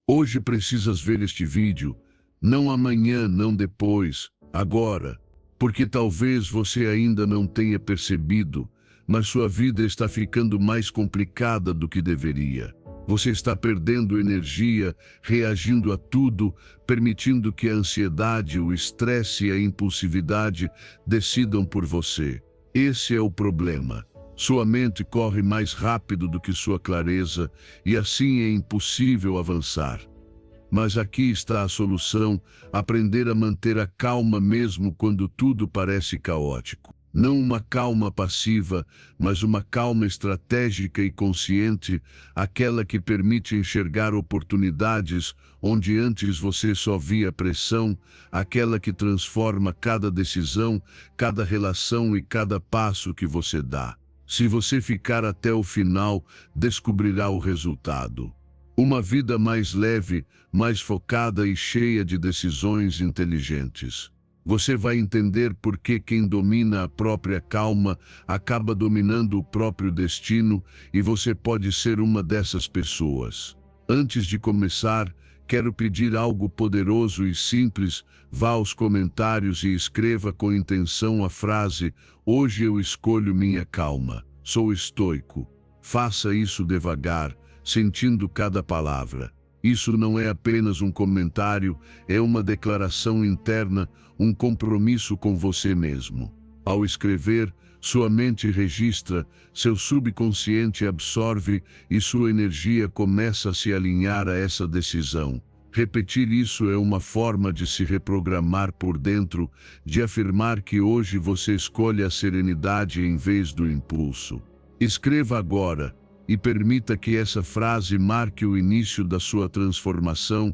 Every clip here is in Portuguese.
Hoje precisas ver este vídeo, não amanhã, não depois, agora, porque talvez você ainda não tenha percebido, mas sua vida está ficando mais complicada do que deveria. Você está perdendo energia, reagindo a tudo, permitindo que a ansiedade, o estresse e a impulsividade decidam por você. Esse é o problema. Sua mente corre mais rápido do que sua clareza e assim é impossível avançar. Mas aqui está a solução: aprender a manter a calma mesmo quando tudo parece caótico. Não uma calma passiva, mas uma calma estratégica e consciente, aquela que permite enxergar oportunidades onde antes você só via pressão, aquela que transforma cada decisão, cada relação e cada passo que você dá. Se você ficar até o final, descobrirá o resultado. Uma vida mais leve, mais focada e cheia de decisões inteligentes. Você vai entender por que quem domina a própria calma acaba dominando o próprio destino, e você pode ser uma dessas pessoas. Antes de começar, quero pedir algo poderoso e simples. Vá aos comentários e escreva com intenção a frase: "Hoje eu escolho minha calma. Sou estoico." Faça isso devagar, sentindo cada palavra. Isso não é apenas um comentário, é uma declaração interna, um compromisso com você mesmo. Ao escrever, sua mente registra, seu subconsciente absorve e sua energia começa a se alinhar a essa decisão. Repetir isso é uma forma de se reprogramar por dentro, de afirmar que hoje você escolhe a serenidade em vez do impulso. Escreva agora e permita que essa frase marque o início da sua transformação.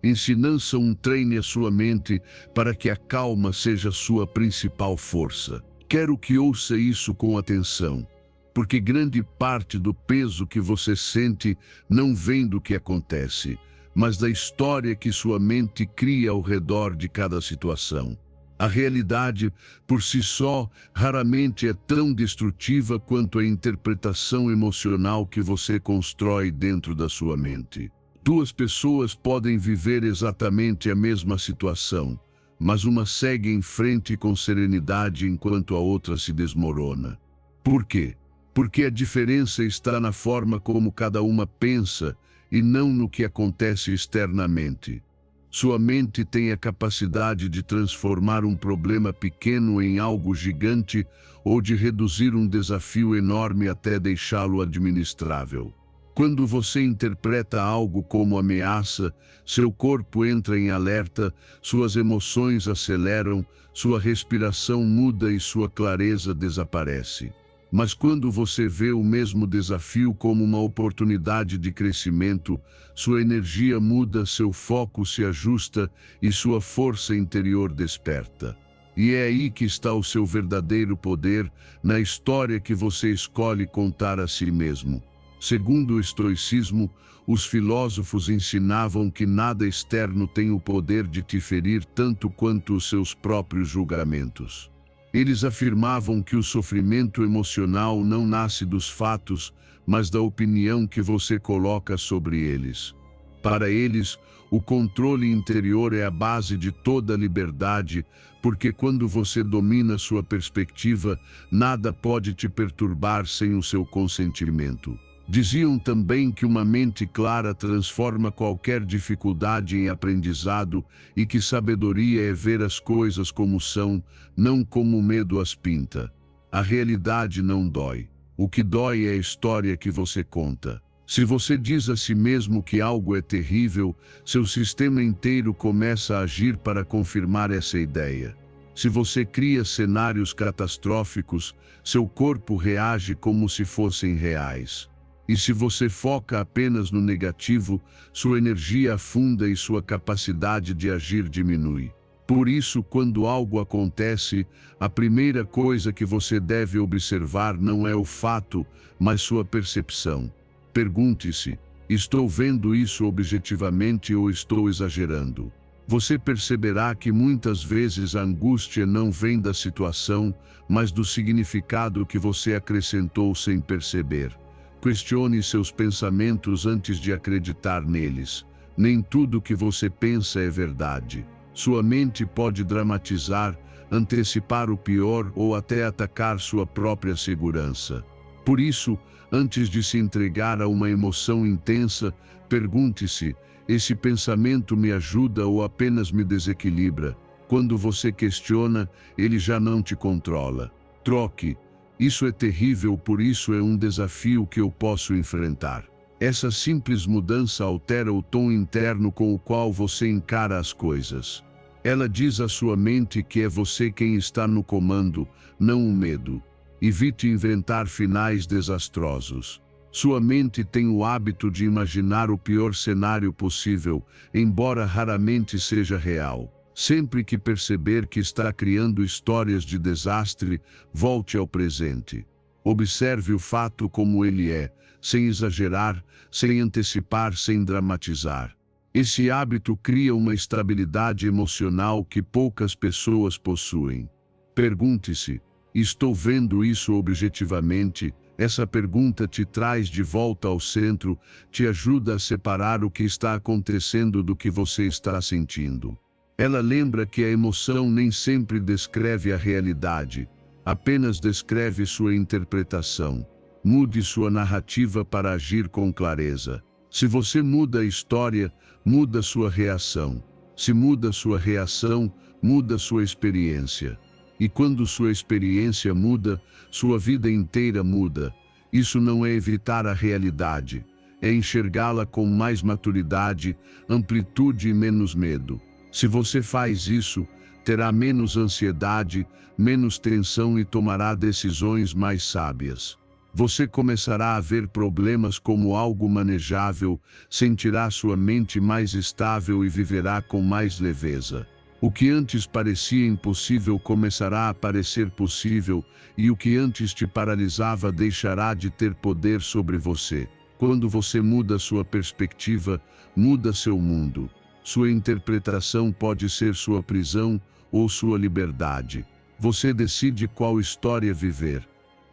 Ensinança treine a sua mente para que a calma seja sua principal força. Quero que ouça isso com atenção, porque grande parte do peso que você sente não vem do que acontece, mas da história que sua mente cria ao redor de cada situação. A realidade, por si só, raramente é tão destrutiva quanto a interpretação emocional que você constrói dentro da sua mente. Duas pessoas podem viver exatamente a mesma situação, mas uma segue em frente com serenidade enquanto a outra se desmorona. Por quê? Porque a diferença está na forma como cada uma pensa e não no que acontece externamente. Sua mente tem a capacidade de transformar um problema pequeno em algo gigante ou de reduzir um desafio enorme até deixá-lo administrável. Quando você interpreta algo como ameaça, seu corpo entra em alerta, suas emoções aceleram, sua respiração muda e sua clareza desaparece. Mas quando você vê o mesmo desafio como uma oportunidade de crescimento, sua energia muda, seu foco se ajusta e sua força interior desperta. E é aí que está o seu verdadeiro poder, na história que você escolhe contar a si mesmo. Segundo o estoicismo, os filósofos ensinavam que nada externo tem o poder de te ferir tanto quanto os seus próprios julgamentos. Eles afirmavam que o sofrimento emocional não nasce dos fatos, mas da opinião que você coloca sobre eles. Para eles, o controle interior é a base de toda a liberdade, porque quando você domina sua perspectiva, nada pode te perturbar sem o seu consentimento. Diziam também que uma mente clara transforma qualquer dificuldade em aprendizado e que sabedoria é ver as coisas como são, não como o medo as pinta. A realidade não dói. O que dói é a história que você conta. Se você diz a si mesmo que algo é terrível, seu sistema inteiro começa a agir para confirmar essa ideia. Se você cria cenários catastróficos, seu corpo reage como se fossem reais. E se você foca apenas no negativo, sua energia afunda e sua capacidade de agir diminui. Por isso, quando algo acontece, a primeira coisa que você deve observar não é o fato, mas sua percepção. Pergunte-se: estou vendo isso objetivamente ou estou exagerando? Você perceberá que muitas vezes a angústia não vem da situação, mas do significado que você acrescentou sem perceber. Questione seus pensamentos antes de acreditar neles. Nem tudo que você pensa é verdade. Sua mente pode dramatizar, antecipar o pior ou até atacar sua própria segurança. Por isso, antes de se entregar a uma emoção intensa, pergunte-se: esse pensamento me ajuda ou apenas me desequilibra? Quando você questiona, ele já não te controla. Troque. Isso é terrível, por isso é um desafio que eu posso enfrentar. Essa simples mudança altera o tom interno com o qual você encara as coisas. Ela diz à sua mente que é você quem está no comando, não o medo. Evite inventar finais desastrosos. Sua mente tem o hábito de imaginar o pior cenário possível, embora raramente seja real. Sempre que perceber que está criando histórias de desastre, volte ao presente. Observe o fato como ele é, sem exagerar, sem antecipar, sem dramatizar. Esse hábito cria uma estabilidade emocional que poucas pessoas possuem. Pergunte-se: estou vendo isso objetivamente? Essa pergunta te traz de volta ao centro, te ajuda a separar o que está acontecendo do que você está sentindo. Ela lembra que a emoção nem sempre descreve a realidade, apenas descreve sua interpretação. Mude sua narrativa para agir com clareza. Se você muda a história, muda sua reação. Se muda sua reação, muda sua experiência. E quando sua experiência muda, sua vida inteira muda. Isso não é evitar a realidade, é enxergá-la com mais maturidade, amplitude e menos medo. Se você faz isso, terá menos ansiedade, menos tensão e tomará decisões mais sábias. Você começará a ver problemas como algo manejável, sentirá sua mente mais estável e viverá com mais leveza. O que antes parecia impossível começará a parecer possível, e o que antes te paralisava deixará de ter poder sobre você. Quando você muda sua perspectiva, muda seu mundo. Sua interpretação pode ser sua prisão ou sua liberdade. Você decide qual história viver.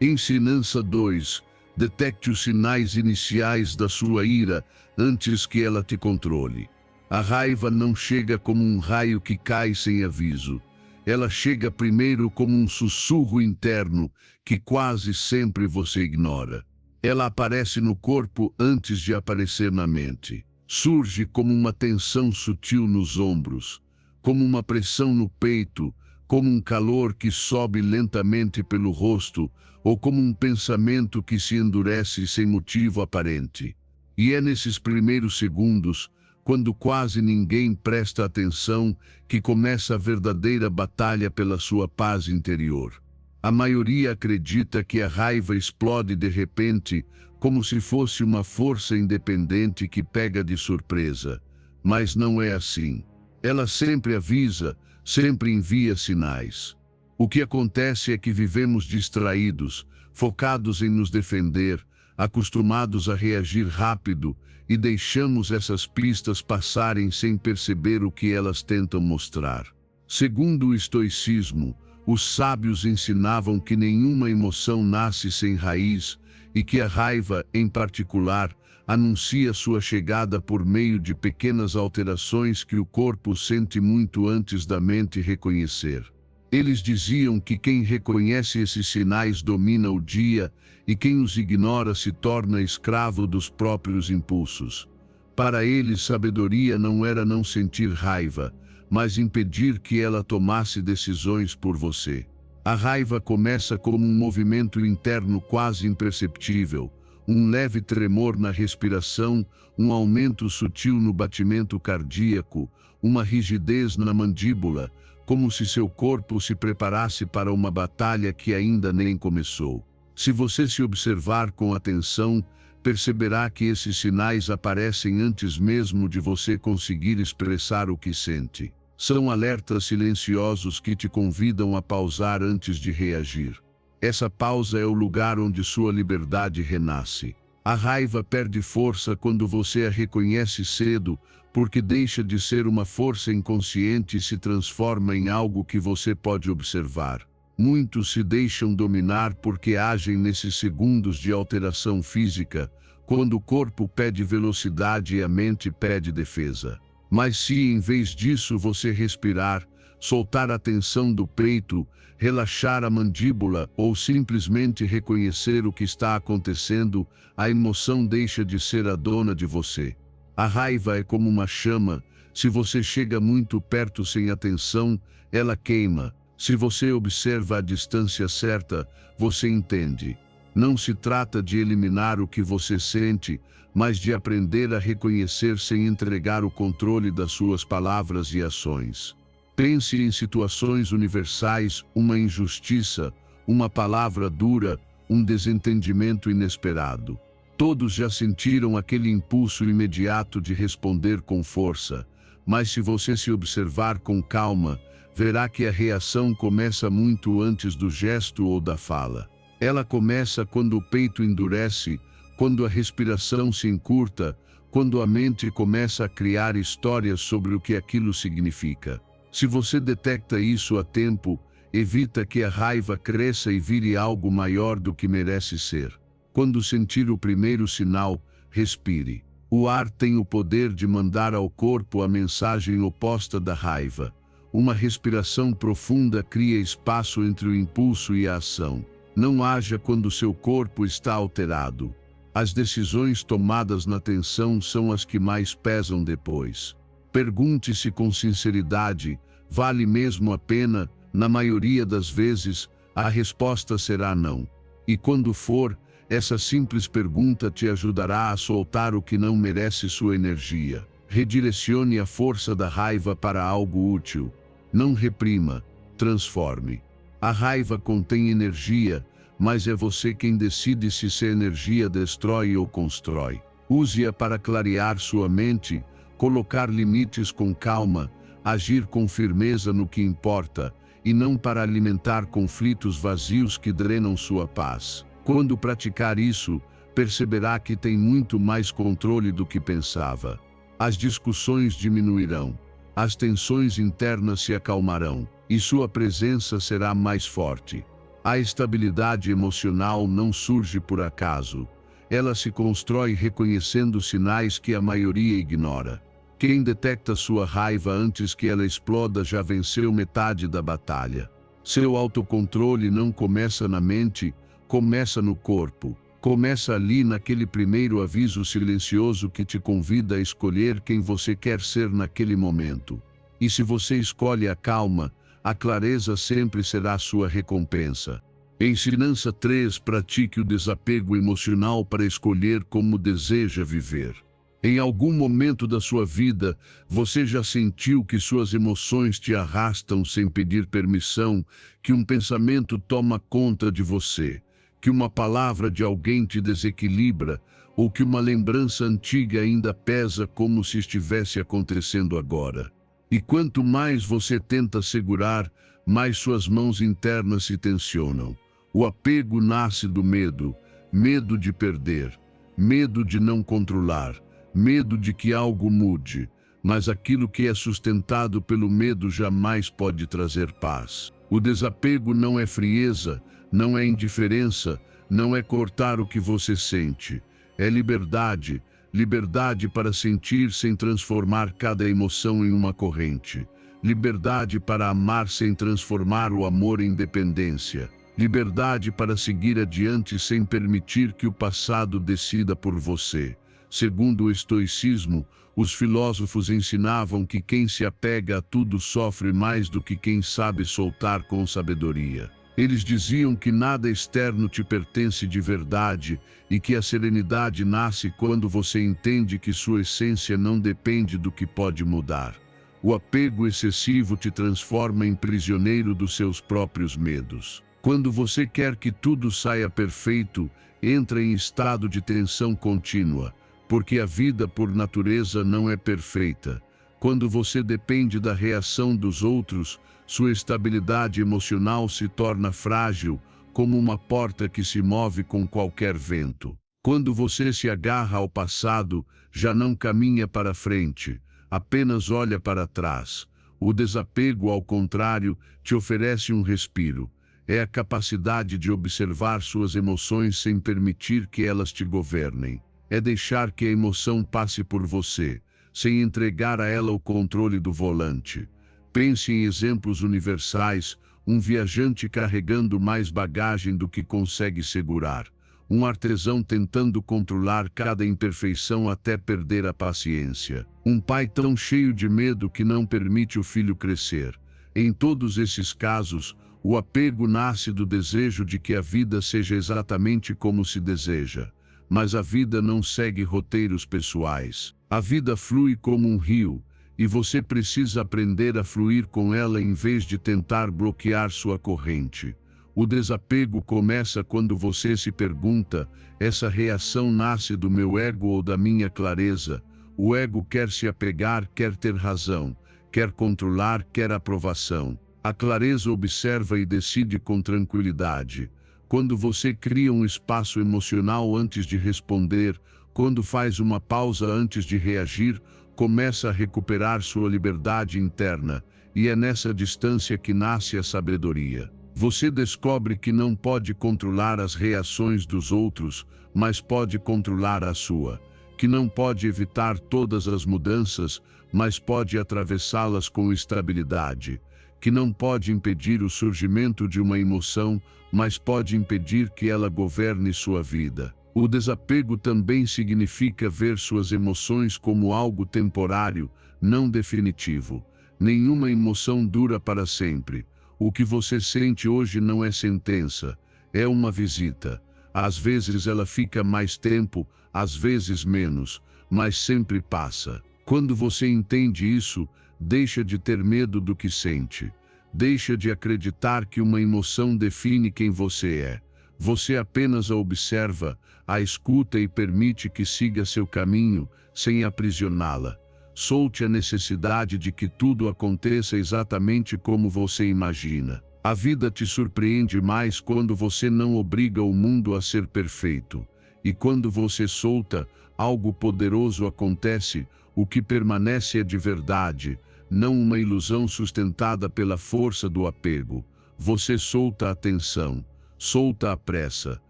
Ensinança 2. Detecte os sinais iniciais da sua ira antes que ela te controle. A raiva não chega como um raio que cai sem aviso. Ela chega primeiro como um sussurro interno que quase sempre você ignora. Ela aparece no corpo antes de aparecer na mente. Surge como uma tensão sutil nos ombros, como uma pressão no peito, como um calor que sobe lentamente pelo rosto, ou como um pensamento que se endurece sem motivo aparente. E é nesses primeiros segundos, quando quase ninguém presta atenção, que começa a verdadeira batalha pela sua paz interior. A maioria acredita que a raiva explode de repente, como se fosse uma força independente que pega de surpresa. Mas não é assim. Ela sempre avisa, sempre envia sinais. O que acontece é que vivemos distraídos, focados em nos defender, acostumados a reagir rápido, e deixamos essas pistas passarem sem perceber o que elas tentam mostrar. Segundo o estoicismo, os sábios ensinavam que nenhuma emoção nasce sem raiz e que a raiva, em particular, anuncia sua chegada por meio de pequenas alterações que o corpo sente muito antes da mente reconhecer. Eles diziam que quem reconhece esses sinais domina o dia e quem os ignora se torna escravo dos próprios impulsos. Para eles, sabedoria não era não sentir raiva, mas impedir que ela tomasse decisões por você. A raiva começa como um movimento interno quase imperceptível, um leve tremor na respiração, um aumento sutil no batimento cardíaco, uma rigidez na mandíbula, como se seu corpo se preparasse para uma batalha que ainda nem começou. Se você se observar com atenção, perceberá que esses sinais aparecem antes mesmo de você conseguir expressar o que sente. São alertas silenciosos que te convidam a pausar antes de reagir. Essa pausa é o lugar onde sua liberdade renasce. A raiva perde força quando você a reconhece cedo, porque deixa de ser uma força inconsciente e se transforma em algo que você pode observar. Muitos se deixam dominar porque agem nesses segundos de alteração física, quando o corpo pede velocidade e a mente pede defesa. Mas se em vez disso você respirar, soltar a tensão do peito, relaxar a mandíbula ou simplesmente reconhecer o que está acontecendo, a emoção deixa de ser a dona de você. A raiva é como uma chama. Se você chega muito perto sem atenção, ela queima. Se você observa a distância certa, você entende. Não se trata de eliminar o que você sente, mas de aprender a reconhecer sem entregar o controle das suas palavras e ações. Pense em situações universais, uma injustiça, uma palavra dura, um desentendimento inesperado. Todos já sentiram aquele impulso imediato de responder com força, mas se você se observar com calma, verá que a reação começa muito antes do gesto ou da fala. Ela começa quando o peito endurece, quando a respiração se encurta, quando a mente começa a criar histórias sobre o que aquilo significa. Se você detecta isso a tempo, evita que a raiva cresça e vire algo maior do que merece ser. Quando sentir o primeiro sinal, respire. O ar tem o poder de mandar ao corpo a mensagem oposta da raiva. Uma respiração profunda cria espaço entre o impulso e a ação. Não haja quando seu corpo está alterado. As decisões tomadas na tensão são as que mais pesam depois. Pergunte-se com sinceridade: vale mesmo a pena? Na maioria das vezes, a resposta será não. E quando for, essa simples pergunta te ajudará a soltar o que não merece sua energia. Redirecione a força da raiva para algo útil. Não reprima, transforme. A raiva contém energia, mas é você quem decide se essa energia destrói ou constrói. Use-a para clarear sua mente, colocar limites com calma, agir com firmeza no que importa, e não para alimentar conflitos vazios que drenam sua paz. Quando praticar isso, perceberá que tem muito mais controle do que pensava. As discussões diminuirão, as tensões internas se acalmarão, e sua presença será mais forte. A estabilidade emocional não surge por acaso. Ela se constrói reconhecendo sinais que a maioria ignora. Quem detecta sua raiva antes que ela exploda já venceu metade da batalha. Seu autocontrole não começa na mente, começa no corpo. Começa ali naquele primeiro aviso silencioso que te convida a escolher quem você quer ser naquele momento. E se você escolhe a calma, a clareza sempre será sua recompensa. Ensinança 3: pratique o desapego emocional para escolher como deseja viver. Em algum momento da sua vida, você já sentiu que suas emoções te arrastam sem pedir permissão, que um pensamento toma conta de você, que uma palavra de alguém te desequilibra, ou que uma lembrança antiga ainda pesa como se estivesse acontecendo agora. E quanto mais você tenta segurar, mais suas mãos internas se tensionam. O apego nasce do medo, medo de perder, medo de não controlar, medo de que algo mude, mas aquilo que é sustentado pelo medo jamais pode trazer paz. O desapego não é frieza, não é indiferença, não é cortar o que você sente. É liberdade, liberdade para sentir sem transformar cada emoção em uma corrente. Liberdade para amar sem transformar o amor em dependência. Liberdade para seguir adiante sem permitir que o passado decida por você. Segundo o estoicismo, os filósofos ensinavam que quem se apega a tudo sofre mais do que quem sabe soltar com sabedoria. Eles diziam que nada externo te pertence de verdade e que a serenidade nasce quando você entende que sua essência não depende do que pode mudar. O apego excessivo te transforma em prisioneiro dos seus próprios medos. Quando você quer que tudo saia perfeito, entra em estado de tensão contínua, porque a vida por natureza não é perfeita. Quando você depende da reação dos outros, sua estabilidade emocional se torna frágil, como uma porta que se move com qualquer vento. Quando você se agarra ao passado, já não caminha para frente, apenas olha para trás. O desapego, ao contrário, te oferece um respiro. É a capacidade de observar suas emoções sem permitir que elas te governem. é deixar que a emoção passe por você, sem entregar a ela o controle do volante. Pense em exemplos universais: um viajante carregando mais bagagem do que consegue segurar, um artesão tentando controlar cada imperfeição até perder a paciência, um pai tão cheio de medo que não permite o filho crescer. Em todos esses casos, o apego nasce do desejo de que a vida seja exatamente como se deseja. Mas a vida não segue roteiros pessoais. A vida flui como um rio, e você precisa aprender a fluir com ela em vez de tentar bloquear sua corrente. O desapego começa quando você se pergunta: essa reação nasce do meu ego ou da minha clareza? O ego quer se apegar, quer ter razão, quer controlar, quer aprovação. A clareza observa e decide com tranquilidade. Quando você cria um espaço emocional antes de responder, quando faz uma pausa antes de reagir, começa a recuperar sua liberdade interna, e é nessa distância que nasce a sabedoria. Você descobre que não pode controlar as reações dos outros, mas pode controlar a sua. Que não pode evitar todas as mudanças, mas pode atravessá-las com estabilidade. Que não pode impedir o surgimento de uma emoção, mas pode impedir que ela governe sua vida. O desapego também significa ver suas emoções como algo temporário, não definitivo. Nenhuma emoção dura para sempre. O que você sente hoje não é sentença, é uma visita. Às vezes ela fica mais tempo, às vezes menos, mas sempre passa. Quando você entende isso, deixa de ter medo do que sente. Deixa de acreditar que uma emoção define quem você é. Você apenas a observa, a escuta e permite que siga seu caminho, sem aprisioná-la. Solte a necessidade de que tudo aconteça exatamente como você imagina. A vida te surpreende mais quando você não obriga o mundo a ser perfeito. E quando você solta, algo poderoso acontece. O que permanece é de verdade, não uma ilusão sustentada pela força do apego. Você solta a tensão, solta a pressa,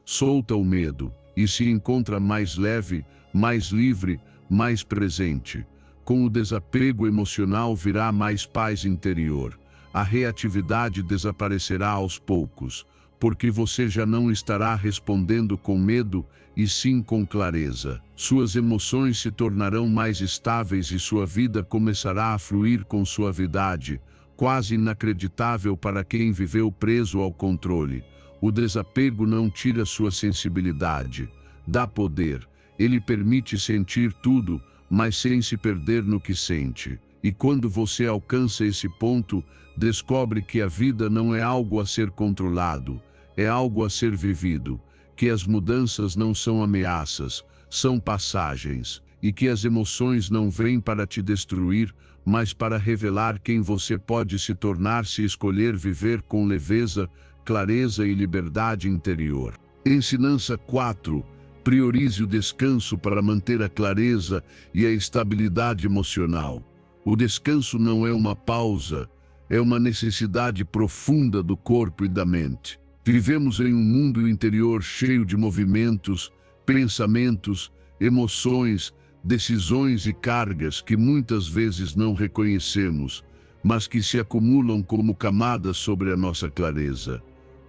solta o medo, e se encontra mais leve, mais livre, mais presente. Com o desapego emocional virá mais paz interior. A reatividade desaparecerá aos poucos, porque você já não estará respondendo com medo, e sim com clareza. Suas emoções se tornarão mais estáveis e sua vida começará a fluir com suavidade, quase inacreditável para quem viveu preso ao controle. O desapego não tira sua sensibilidade, dá poder. Ele permite sentir tudo, mas sem se perder no que sente. E quando você alcança esse ponto, descobre que a vida não é algo a ser controlado, é algo a ser vivido, que as mudanças não são ameaças, são passagens, e que as emoções não vêm para te destruir, mas para revelar quem você pode se tornar se escolher viver com leveza, clareza e liberdade interior. Ensinança 4. Priorize o descanso para manter a clareza e a estabilidade emocional. O descanso não é uma pausa, é uma necessidade profunda do corpo e da mente. Vivemos em um mundo interior cheio de movimentos, pensamentos, emoções, decisões e cargas que muitas vezes não reconhecemos, mas que se acumulam como camadas sobre a nossa clareza.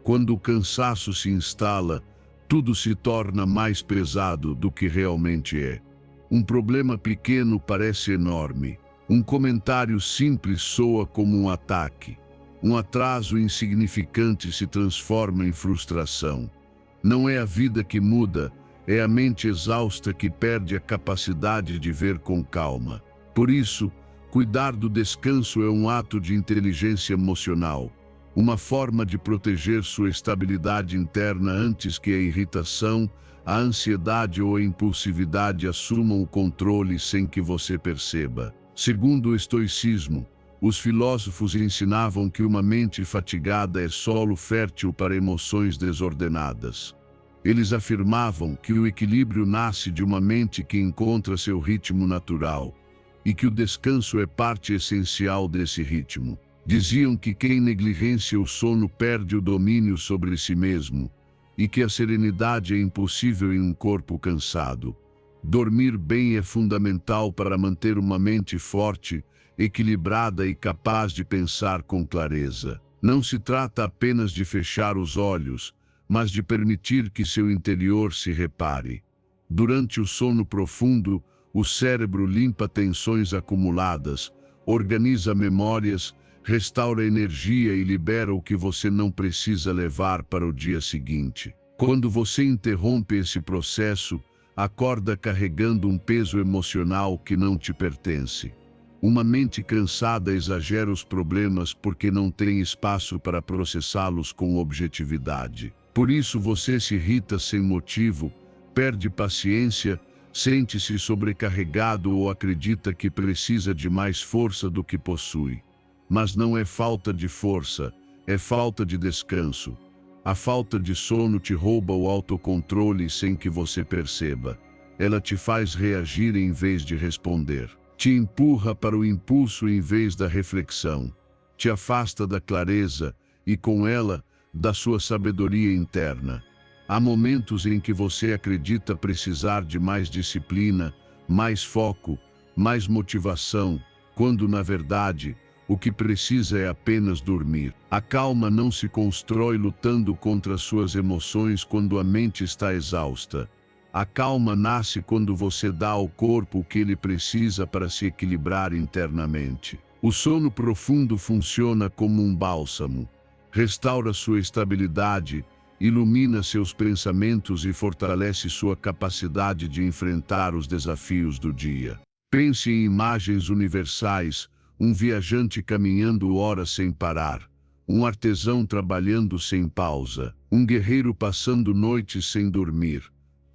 Quando o cansaço se instala, tudo se torna mais pesado do que realmente é. Um problema pequeno parece enorme. Um comentário simples soa como um ataque. Um atraso insignificante se transforma em frustração. Não é a vida que muda, é a mente exausta que perde a capacidade de ver com calma. Por isso, cuidar do descanso é um ato de inteligência emocional, uma forma de proteger sua estabilidade interna antes que a irritação, a ansiedade ou a impulsividade assumam o controle sem que você perceba. Segundo o estoicismo, os filósofos ensinavam que uma mente fatigada é solo fértil para emoções desordenadas. Eles afirmavam que o equilíbrio nasce de uma mente que encontra seu ritmo natural, e que o descanso é parte essencial desse ritmo. Diziam que quem negligencia o sono perde o domínio sobre si mesmo, e que a serenidade é impossível em um corpo cansado. Dormir bem é fundamental para manter uma mente forte, equilibrada e capaz de pensar com clareza. Não se trata apenas de fechar os olhos, mas de permitir que seu interior se repare. Durante o sono profundo, o cérebro limpa tensões acumuladas, organiza memórias, restaura energia e libera o que você não precisa levar para o dia seguinte. Quando você interrompe esse processo, acorda carregando um peso emocional que não te pertence. Uma mente cansada exagera os problemas porque não tem espaço para processá-los com objetividade. Por isso você se irrita sem motivo, perde paciência, sente-se sobrecarregado ou acredita que precisa de mais força do que possui. Mas não é falta de força, é falta de descanso. A falta de sono te rouba o autocontrole sem que você perceba. Ela te faz reagir em vez de responder. Te empurra para o impulso em vez da reflexão. Te afasta da clareza e, com ela, da sua sabedoria interna. Há momentos em que você acredita precisar de mais disciplina, mais foco, mais motivação, quando, na verdade, o que precisa é apenas dormir. A calma não se constrói lutando contra suas emoções quando a mente está exausta. A calma nasce quando você dá ao corpo o que ele precisa para se equilibrar internamente. O sono profundo funciona como um bálsamo. Restaura sua estabilidade, ilumina seus pensamentos e fortalece sua capacidade de enfrentar os desafios do dia. Pense em imagens universais, um viajante caminhando horas sem parar, um artesão trabalhando sem pausa, um guerreiro passando noites sem dormir.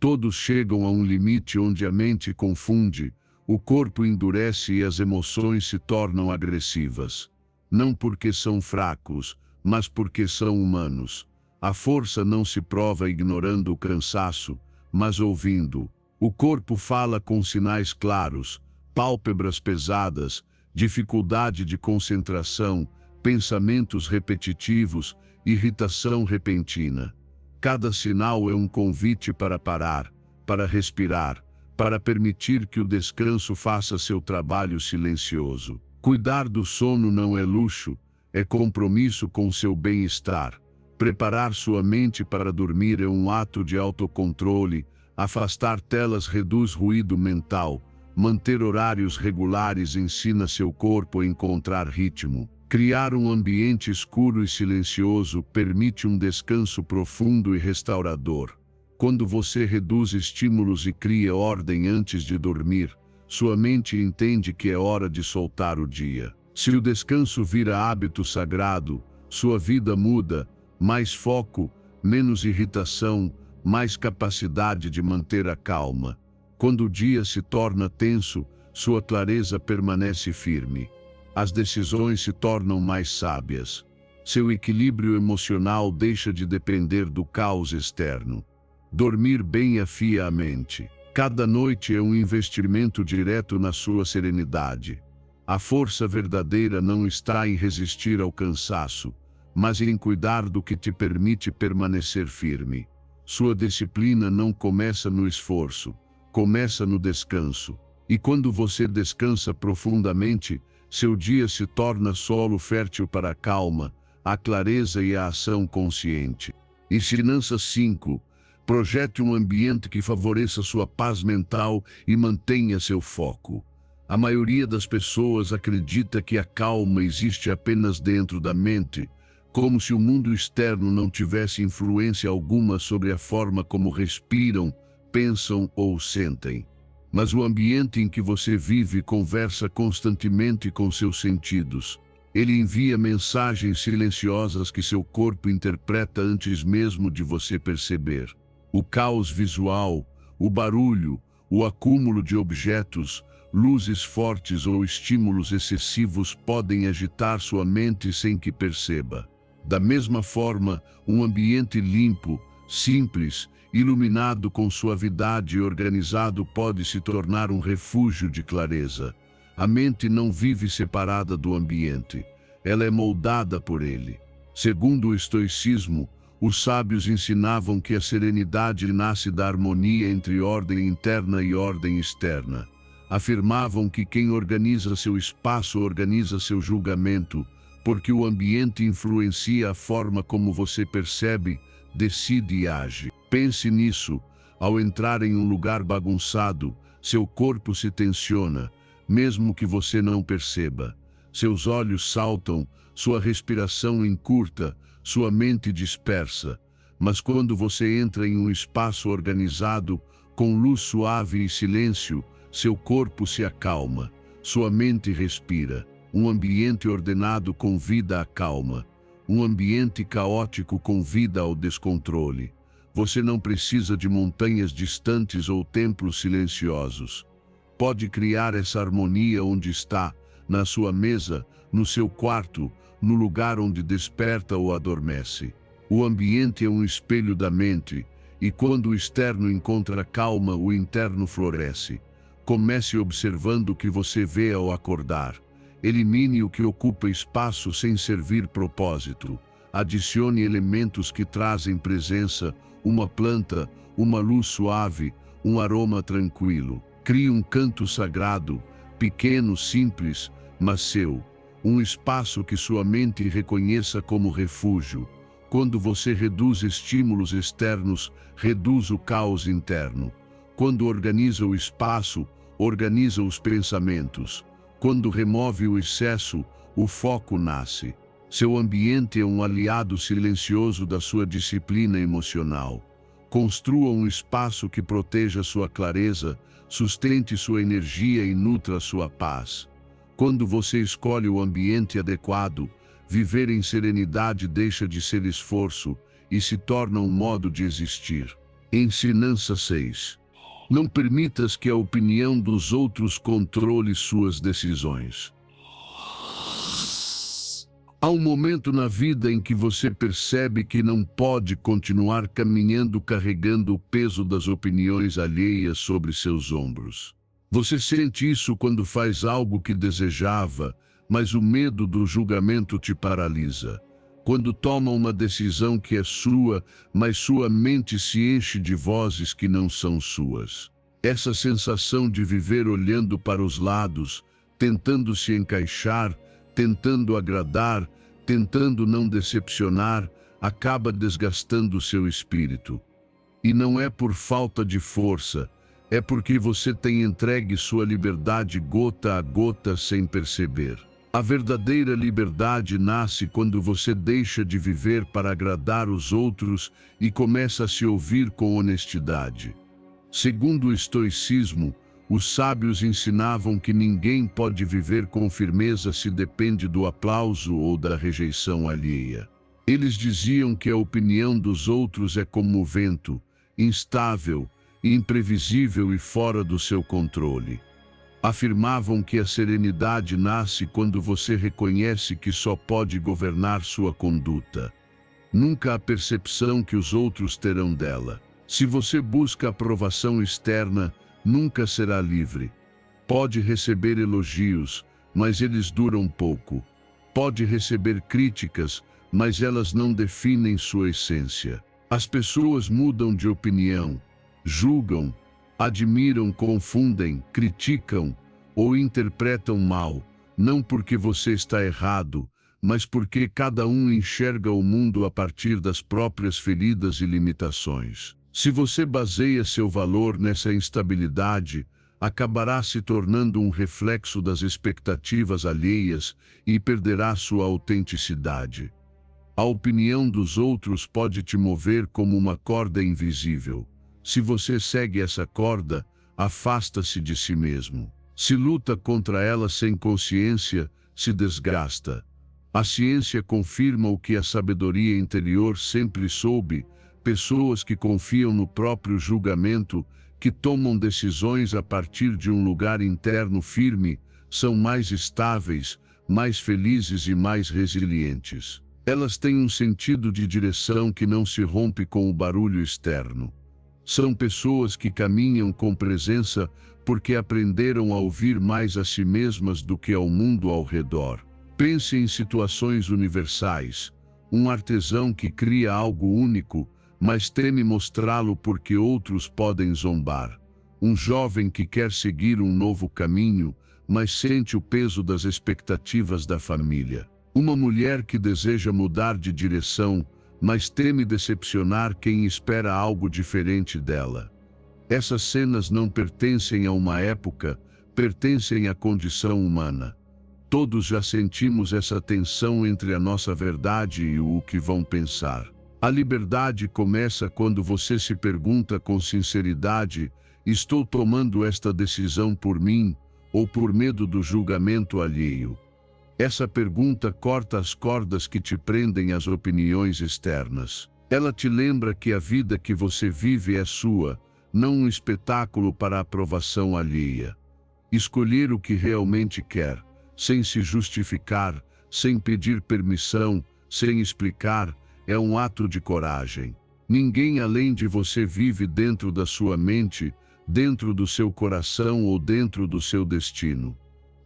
Todos chegam a um limite onde a mente confunde, o corpo endurece e as emoções se tornam agressivas. Não porque são fracos, mas porque são humanos. A força não se prova ignorando o cansaço, mas ouvindo. O corpo fala com sinais claros, pálpebras pesadas, dificuldade de concentração, pensamentos repetitivos, irritação repentina. Cada sinal é um convite para parar, para respirar, para permitir que o descanso faça seu trabalho silencioso. Cuidar do sono não é luxo, é compromisso com seu bem-estar. Preparar sua mente para dormir é um ato de autocontrole, afastar telas reduz ruído mental, manter horários regulares ensina seu corpo a encontrar ritmo. Criar um ambiente escuro e silencioso permite um descanso profundo e restaurador. Quando você reduz estímulos e cria ordem antes de dormir, sua mente entende que é hora de soltar o dia. Se o descanso vira hábito sagrado, sua vida muda, mais foco, menos irritação, mais capacidade de manter a calma. Quando o dia se torna tenso, sua clareza permanece firme. As decisões se tornam mais sábias. Seu equilíbrio emocional deixa de depender do caos externo. Dormir bem afia a mente. Cada noite é um investimento direto na sua serenidade. A força verdadeira não está em resistir ao cansaço, mas em cuidar do que te permite permanecer firme. Sua disciplina não começa no esforço, começa no descanso. E quando você descansa profundamente, seu dia se torna solo fértil para a calma, a clareza e a ação consciente. Ensinança 5. Projete um ambiente que favoreça sua paz mental e mantenha seu foco. A maioria das pessoas acredita que a calma existe apenas dentro da mente, como se o mundo externo não tivesse influência alguma sobre a forma como respiram, pensam ou sentem. Mas o ambiente em que você vive conversa constantemente com seus sentidos. Ele envia mensagens silenciosas que seu corpo interpreta antes mesmo de você perceber. O caos visual, o barulho, o acúmulo de objetos, luzes fortes ou estímulos excessivos podem agitar sua mente sem que perceba. Da mesma forma, um ambiente limpo, simples, iluminado com suavidade e organizado pode se tornar um refúgio de clareza. A mente não vive separada do ambiente, ela é moldada por ele. Segundo o estoicismo, Os sábios ensinavam que a serenidade nasce da harmonia entre ordem interna e ordem externa. Afirmavam que quem organiza seu espaço organiza seu julgamento, porque o ambiente influencia a forma como você percebe, decide e age. Pense nisso. Ao entrar em um lugar bagunçado, seu corpo se tensiona, mesmo que você não perceba. Seus olhos saltam, sua respiração encurta, sua mente dispersa. Mas quando você entra em um espaço organizado, com luz suave e silêncio, seu corpo se acalma, sua mente respira. Um ambiente ordenado convida à calma. Um ambiente caótico convida ao descontrole. Você não precisa de montanhas distantes ou templos silenciosos. Pode criar essa harmonia onde está, na sua mesa, no seu quarto, no lugar onde desperta ou adormece. O ambiente é um espelho da mente, e quando o externo encontra calma, o interno floresce. Comece observando o que você vê ao acordar. Elimine o que ocupa espaço sem servir propósito. Adicione elementos que trazem presença, uma planta, uma luz suave, um aroma tranquilo. Crie um canto sagrado, pequeno, simples, mas seu. Um espaço que sua mente reconheça como refúgio. Quando você reduz estímulos externos, reduz o caos interno. Quando organiza o espaço, organiza os pensamentos. Quando remove o excesso, o foco nasce. Seu ambiente é um aliado silencioso da sua disciplina emocional. Construa um espaço que proteja sua clareza, sustente sua energia e nutra sua paz. Quando você escolhe o ambiente adequado, viver em serenidade deixa de ser esforço e se torna um modo de existir. Ensinança 6. Não permitas que a opinião dos outros controle suas decisões. Há um momento na vida em que você percebe que não pode continuar caminhando carregando o peso das opiniões alheias sobre seus ombros. Você sente isso quando faz algo que desejava, mas o medo do julgamento te paralisa. Quando toma uma decisão que é sua, mas sua mente se enche de vozes que não são suas. Essa sensação de viver olhando para os lados, tentando se encaixar, tentando agradar, tentando não decepcionar, acaba desgastando seu espírito. E não é por falta de força, é porque você tem entregue sua liberdade gota a gota sem perceber. A verdadeira liberdade nasce quando você deixa de viver para agradar os outros e começa a se ouvir com honestidade. Segundo o estoicismo, os sábios ensinavam que ninguém pode viver com firmeza se depende do aplauso ou da rejeição alheia. Eles diziam que a opinião dos outros é como o vento, instável, imprevisível e fora do seu controle. Afirmavam que a serenidade nasce quando você reconhece que só pode governar sua conduta, nunca a percepção que os outros terão dela. Se você busca aprovação externa, nunca será livre. Pode receber elogios, mas eles duram pouco. Pode receber críticas, mas elas não definem sua essência. As pessoas mudam de opinião, julgam, admiram, confundem, criticam ou interpretam mal, não porque você está errado, mas porque cada um enxerga o mundo a partir das próprias feridas e limitações. Se você baseia seu valor nessa instabilidade, acabará se tornando um reflexo das expectativas alheias e perderá sua autenticidade. A opinião dos outros pode te mover como uma corda invisível. Se você segue essa corda, afasta-se de si mesmo. Se luta contra ela sem consciência, se desgasta. A ciência confirma o que a sabedoria interior sempre soube: pessoas que confiam no próprio julgamento, que tomam decisões a partir de um lugar interno firme, são mais estáveis, mais felizes e mais resilientes. Elas têm um sentido de direção que não se rompe com o barulho externo. São pessoas que caminham com presença porque aprenderam a ouvir mais a si mesmas do que ao mundo ao redor. Pense em situações universais. um artesão que cria algo único, mas teme mostrá-lo porque outros podem zombar. Um jovem que quer seguir um novo caminho, mas sente o peso das expectativas da família. Uma mulher que deseja mudar de direção, mas teme decepcionar quem espera algo diferente dela. Essas cenas não pertencem a uma época, pertencem à condição humana. Todos já sentimos essa tensão entre a nossa verdade e o que vão pensar. A liberdade começa quando você se pergunta com sinceridade: estou tomando esta decisão por mim ou por medo do julgamento alheio? Essa pergunta corta as cordas que te prendem às opiniões externas. Ela te lembra que a vida que você vive é sua, não um espetáculo para a aprovação alheia. Escolher o que realmente quer, sem se justificar, sem pedir permissão, sem explicar, é um ato de coragem. Ninguém além de você vive dentro da sua mente, dentro do seu coração ou dentro do seu destino.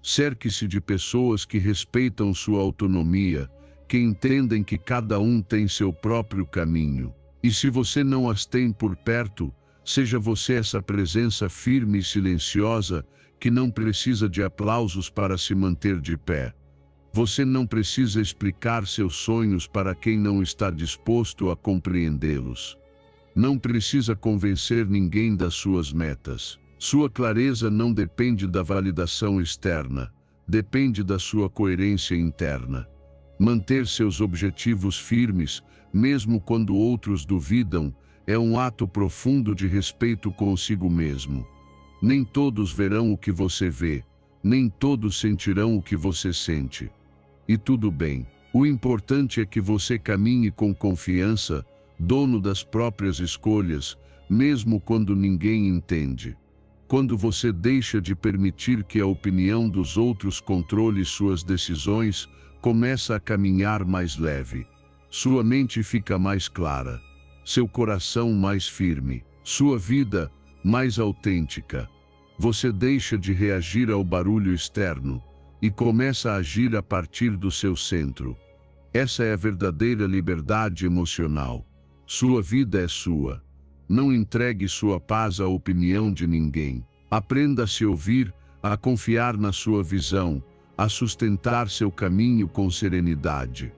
Cerque-se de pessoas que respeitam sua autonomia, que entendem que cada um tem seu próprio caminho. E se você não as tem por perto, seja você essa presença firme e silenciosa que não precisa de aplausos para se manter de pé. Você não precisa explicar seus sonhos para quem não está disposto a compreendê-los. Não precisa convencer ninguém das suas metas. Sua clareza não depende da validação externa, depende da sua coerência interna. Manter seus objetivos firmes, mesmo quando outros duvidam, é um ato profundo de respeito consigo mesmo. Nem todos verão o que você vê, nem todos sentirão o que você sente. E tudo bem. O importante é que você caminhe com confiança, dono das próprias escolhas, mesmo quando ninguém entende. Quando você deixa de permitir que a opinião dos outros controle suas decisões, começa a caminhar mais leve. Sua mente fica mais clara, seu coração mais firme, sua vida mais autêntica. Você deixa de reagir ao barulho externo e começa a agir a partir do seu centro. Essa é a verdadeira liberdade emocional. Sua vida é sua. Não entregue sua paz à opinião de ninguém. Aprenda a se ouvir, a confiar na sua visão, a sustentar seu caminho com serenidade.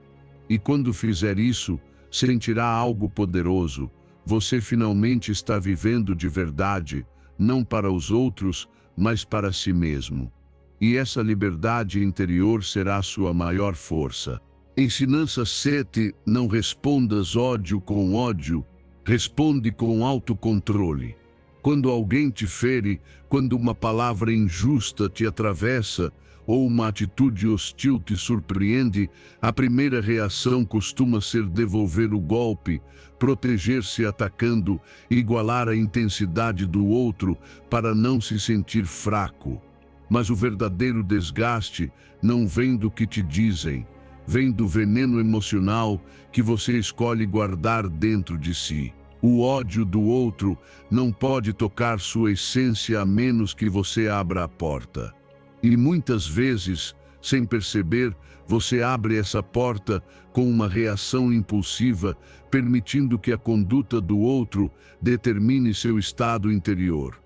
E quando fizer isso, sentirá algo poderoso. Você finalmente está vivendo de verdade, não para os outros, mas para si mesmo. E essa liberdade interior será a sua maior força. Ensinança 7. Não respondas ódio com ódio, responde com autocontrole. Quando alguém te fere, quando uma palavra injusta te atravessa, ou uma atitude hostil te surpreende, a primeira reação costuma ser devolver o golpe, proteger-se atacando, igualar a intensidade do outro para não se sentir fraco. Mas o verdadeiro desgaste não vem do que te dizem, vem do veneno emocional que você escolhe guardar dentro de si. O ódio do outro não pode tocar sua essência a menos que você abra a porta. E muitas vezes, sem perceber, você abre essa porta com uma reação impulsiva, permitindo que a conduta do outro determine seu estado interior.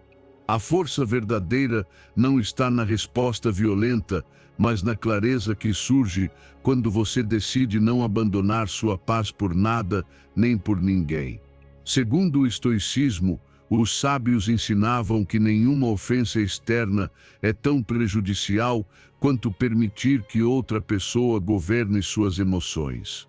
A força verdadeira não está na resposta violenta, mas na clareza que surge quando você decide não abandonar sua paz por nada nem por ninguém. Segundo o estoicismo, os sábios ensinavam que nenhuma ofensa externa é tão prejudicial quanto permitir que outra pessoa governe suas emoções.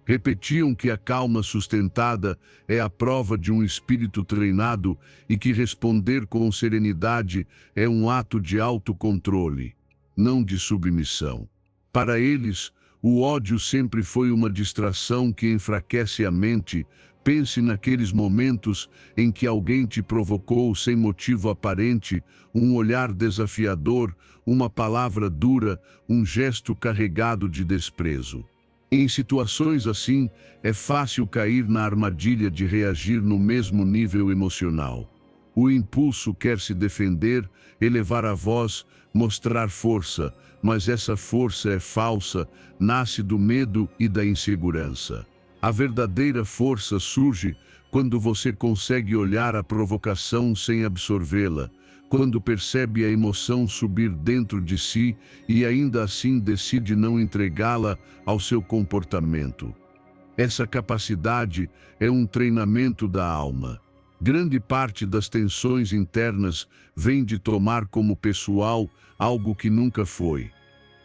Repetiam que a calma sustentada é a prova de um espírito treinado e que responder com serenidade é um ato de autocontrole, não de submissão. Para eles, o ódio sempre foi uma distração que enfraquece a mente. Pense naqueles momentos em que alguém te provocou sem motivo aparente, um olhar desafiador, uma palavra dura, um gesto carregado de desprezo. Em situações assim, é fácil cair na armadilha de reagir no mesmo nível emocional. O impulso quer se defender, elevar a voz, mostrar força, mas essa força é falsa, nasce do medo e da insegurança. A verdadeira força surge quando você consegue olhar a provocação sem absorvê-la, quando percebe a emoção subir dentro de si e ainda assim decide não entregá-la ao seu comportamento. Essa capacidade é um treinamento da alma. Grande parte das tensões internas vem de tomar como pessoal algo que nunca foi.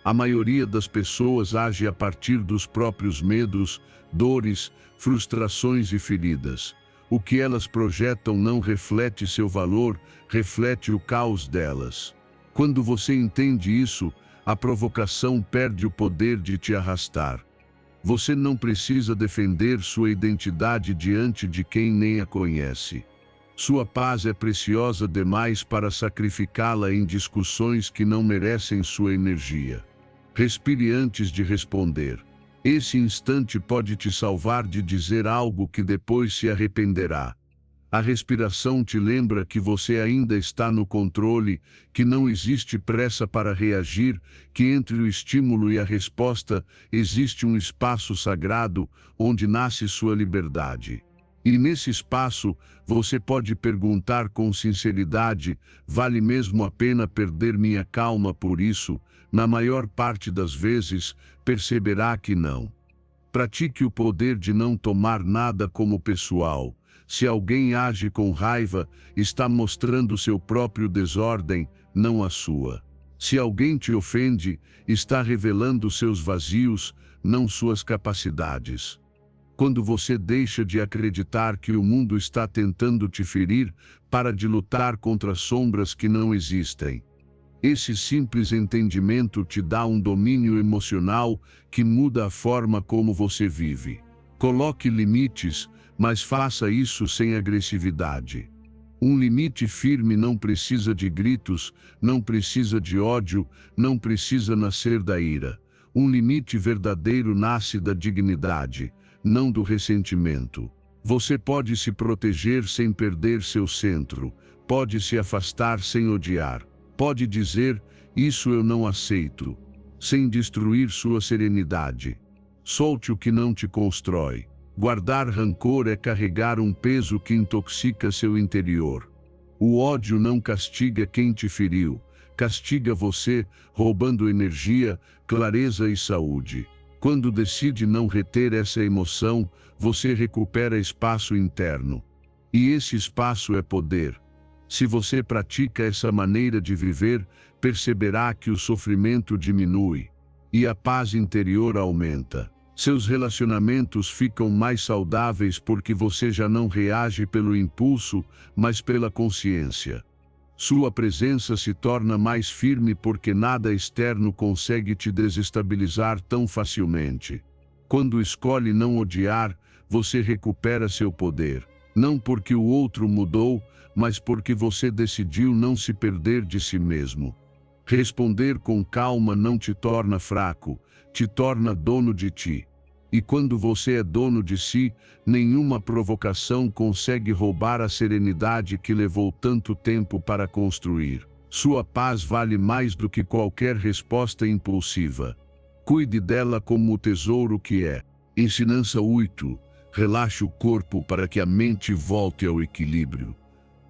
A maioria das pessoas age a partir dos próprios medos, dores, frustrações e feridas. O que elas projetam não reflete seu valor, reflete o caos delas. Quando você entende isso, a provocação perde o poder de te arrastar. Você não precisa defender sua identidade diante de quem nem a conhece. Sua paz é preciosa demais para sacrificá-la em discussões que não merecem sua energia. Respire antes de responder. Esse instante pode te salvar de dizer algo que depois se arrependerá. A respiração te lembra que você ainda está no controle, que não existe pressa para reagir, que entre o estímulo e a resposta existe um espaço sagrado onde nasce sua liberdade. E nesse espaço, você pode perguntar com sinceridade: vale mesmo a pena perder minha calma por isso? Na maior parte das vezes, perceberá que não. Pratique o poder de não tomar nada como pessoal. Se alguém age com raiva, está mostrando seu próprio desordem, não a sua. Se alguém te ofende, está revelando seus vazios, não suas capacidades. Quando você deixa de acreditar que o mundo está tentando te ferir, para de lutar contra sombras que não existem. Esse simples entendimento te dá um domínio emocional que muda a forma como você vive. Coloque limites, mas faça isso sem agressividade. Um limite firme não precisa de gritos, não precisa de ódio, não precisa nascer da ira. Um limite verdadeiro nasce da dignidade, não do ressentimento. Você pode se proteger sem perder seu centro, pode se afastar sem odiar, pode dizer: isso eu não aceito, sem destruir sua serenidade. Solte o que não te constrói. Guardar rancor é carregar um peso que intoxica seu interior. O ódio não castiga quem te feriu, castiga você, roubando energia, clareza e saúde. Quando decide não reter essa emoção, você recupera espaço interno. E esse espaço é poder. Se você pratica essa maneira de viver, perceberá que o sofrimento diminui e a paz interior aumenta. Seus relacionamentos ficam mais saudáveis porque você já não reage pelo impulso, mas pela consciência. Sua presença se torna mais firme porque nada externo consegue te desestabilizar tão facilmente. Quando escolhe não odiar, você recupera seu poder. Não porque o outro mudou, mas porque você decidiu não se perder de si mesmo. Responder com calma não te torna fraco, te torna dono de ti. E quando você é dono de si, nenhuma provocação consegue roubar a serenidade que levou tanto tempo para construir. Sua paz vale mais do que qualquer resposta impulsiva. Cuide dela como o tesouro que é. Ensinança 8. Relaxe o corpo para que a mente volte ao equilíbrio.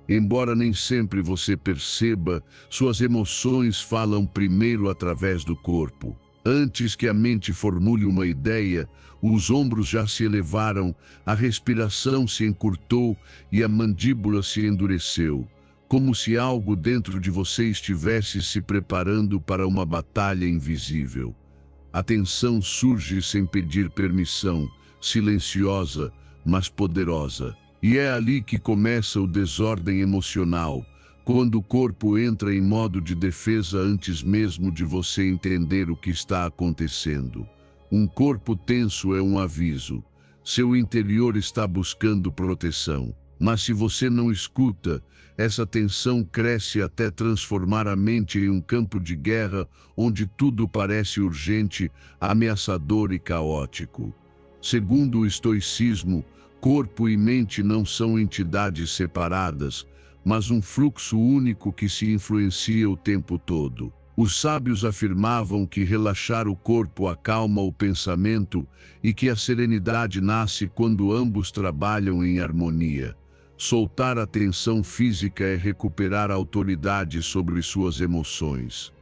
Embora nem sempre você perceba, suas emoções falam primeiro através do corpo. Antes que a mente formule uma ideia, os ombros já se elevaram, a respiração se encurtou e a mandíbula se endureceu, como se algo dentro de você estivesse se preparando para uma batalha invisível. A tensão surge sem pedir permissão, silenciosa, mas poderosa. E é ali que começa o desordem emocional, quando o corpo entra em modo de defesa antes mesmo de você entender o que está acontecendo. Um corpo tenso é um aviso. Seu interior está buscando proteção. Mas se você não escuta, essa tensão cresce até transformar a mente em um campo de guerra onde tudo parece urgente, ameaçador e caótico. Segundo o estoicismo, corpo e mente não são entidades separadas, mas um fluxo único que se influencia o tempo todo. Os sábios afirmavam que relaxar o corpo acalma o pensamento e que a serenidade nasce quando ambos trabalham em harmonia. Soltar a tensão física é recuperar a autoridade sobre suas emoções.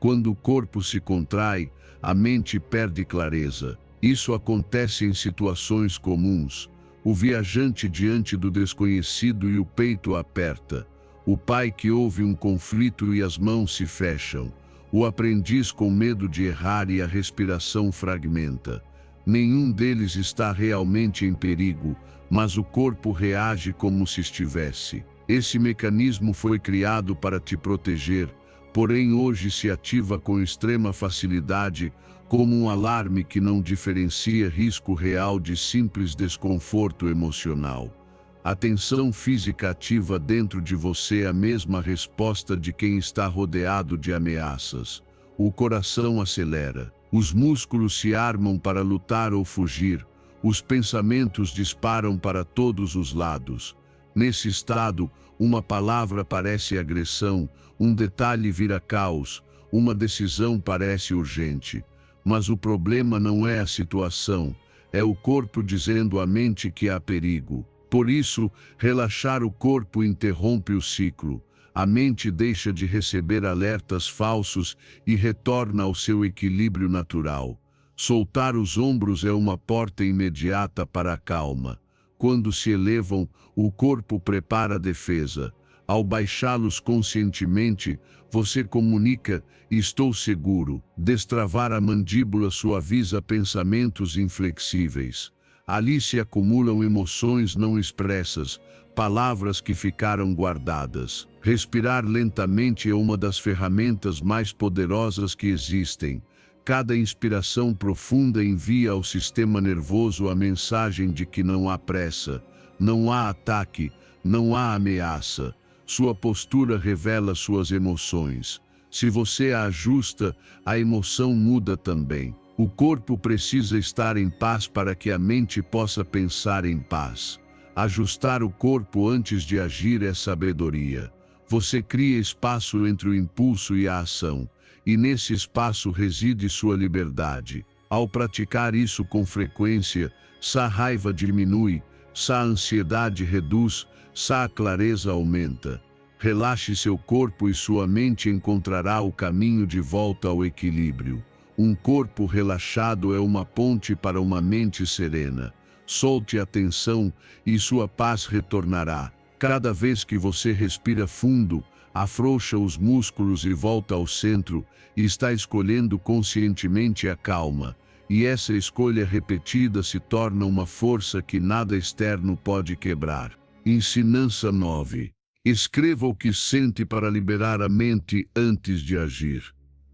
Quando o corpo se contrai, a mente perde clareza. Isso acontece em situações comuns. O viajante diante do desconhecido e o peito aperta. O pai que ouve um conflito e as mãos se fecham. O aprendiz com medo de errar e a respiração fragmenta. Nenhum deles está realmente em perigo, mas o corpo reage como se estivesse. Esse mecanismo foi criado para te proteger, porém hoje se ativa com extrema facilidade, como um alarme que não diferencia risco real de simples desconforto emocional. A tensão física ativa dentro de você a mesma resposta de quem está rodeado de ameaças. O coração acelera, os músculos se armam para lutar ou fugir, os pensamentos disparam para todos os lados. Nesse estado, uma palavra parece agressão, um detalhe vira caos, uma decisão parece urgente. Mas o problema não é a situação, é o corpo dizendo à mente que há perigo. Por isso, relaxar o corpo interrompe o ciclo. A mente deixa de receber alertas falsos e retorna ao seu equilíbrio natural. Soltar os ombros é uma porta imediata para a calma. Quando se elevam, o corpo prepara a defesa. Ao baixá-los conscientemente, você comunica: estou seguro. Destravar a mandíbula suaviza pensamentos inflexíveis. Ali se acumulam emoções não expressas, palavras que ficaram guardadas. Respirar lentamente é uma das ferramentas mais poderosas que existem. Cada inspiração profunda envia ao sistema nervoso a mensagem de que não há pressa, não há ataque, não há ameaça. Sua postura revela suas emoções. Se você a ajusta, a emoção muda também. O corpo precisa estar em paz para que a mente possa pensar em paz. Ajustar o corpo antes de agir é sabedoria. Você cria espaço entre o impulso e a ação, e nesse espaço reside sua liberdade. Ao praticar isso com frequência, a raiva diminui, a ansiedade reduz, a clareza aumenta. Relaxe seu corpo e sua mente encontrará o caminho de volta ao equilíbrio. Um corpo relaxado é uma ponte para uma mente serena. Solte a tensão e sua paz retornará. Cada vez que você respira fundo, afrouxa os músculos e volta ao centro, e está escolhendo conscientemente a calma. E essa escolha repetida se torna uma força que nada externo pode quebrar. Ensinança 9. Escreva o que sente para liberar a mente antes de agir.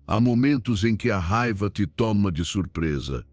Há momentos em que a raiva te toma de surpresa.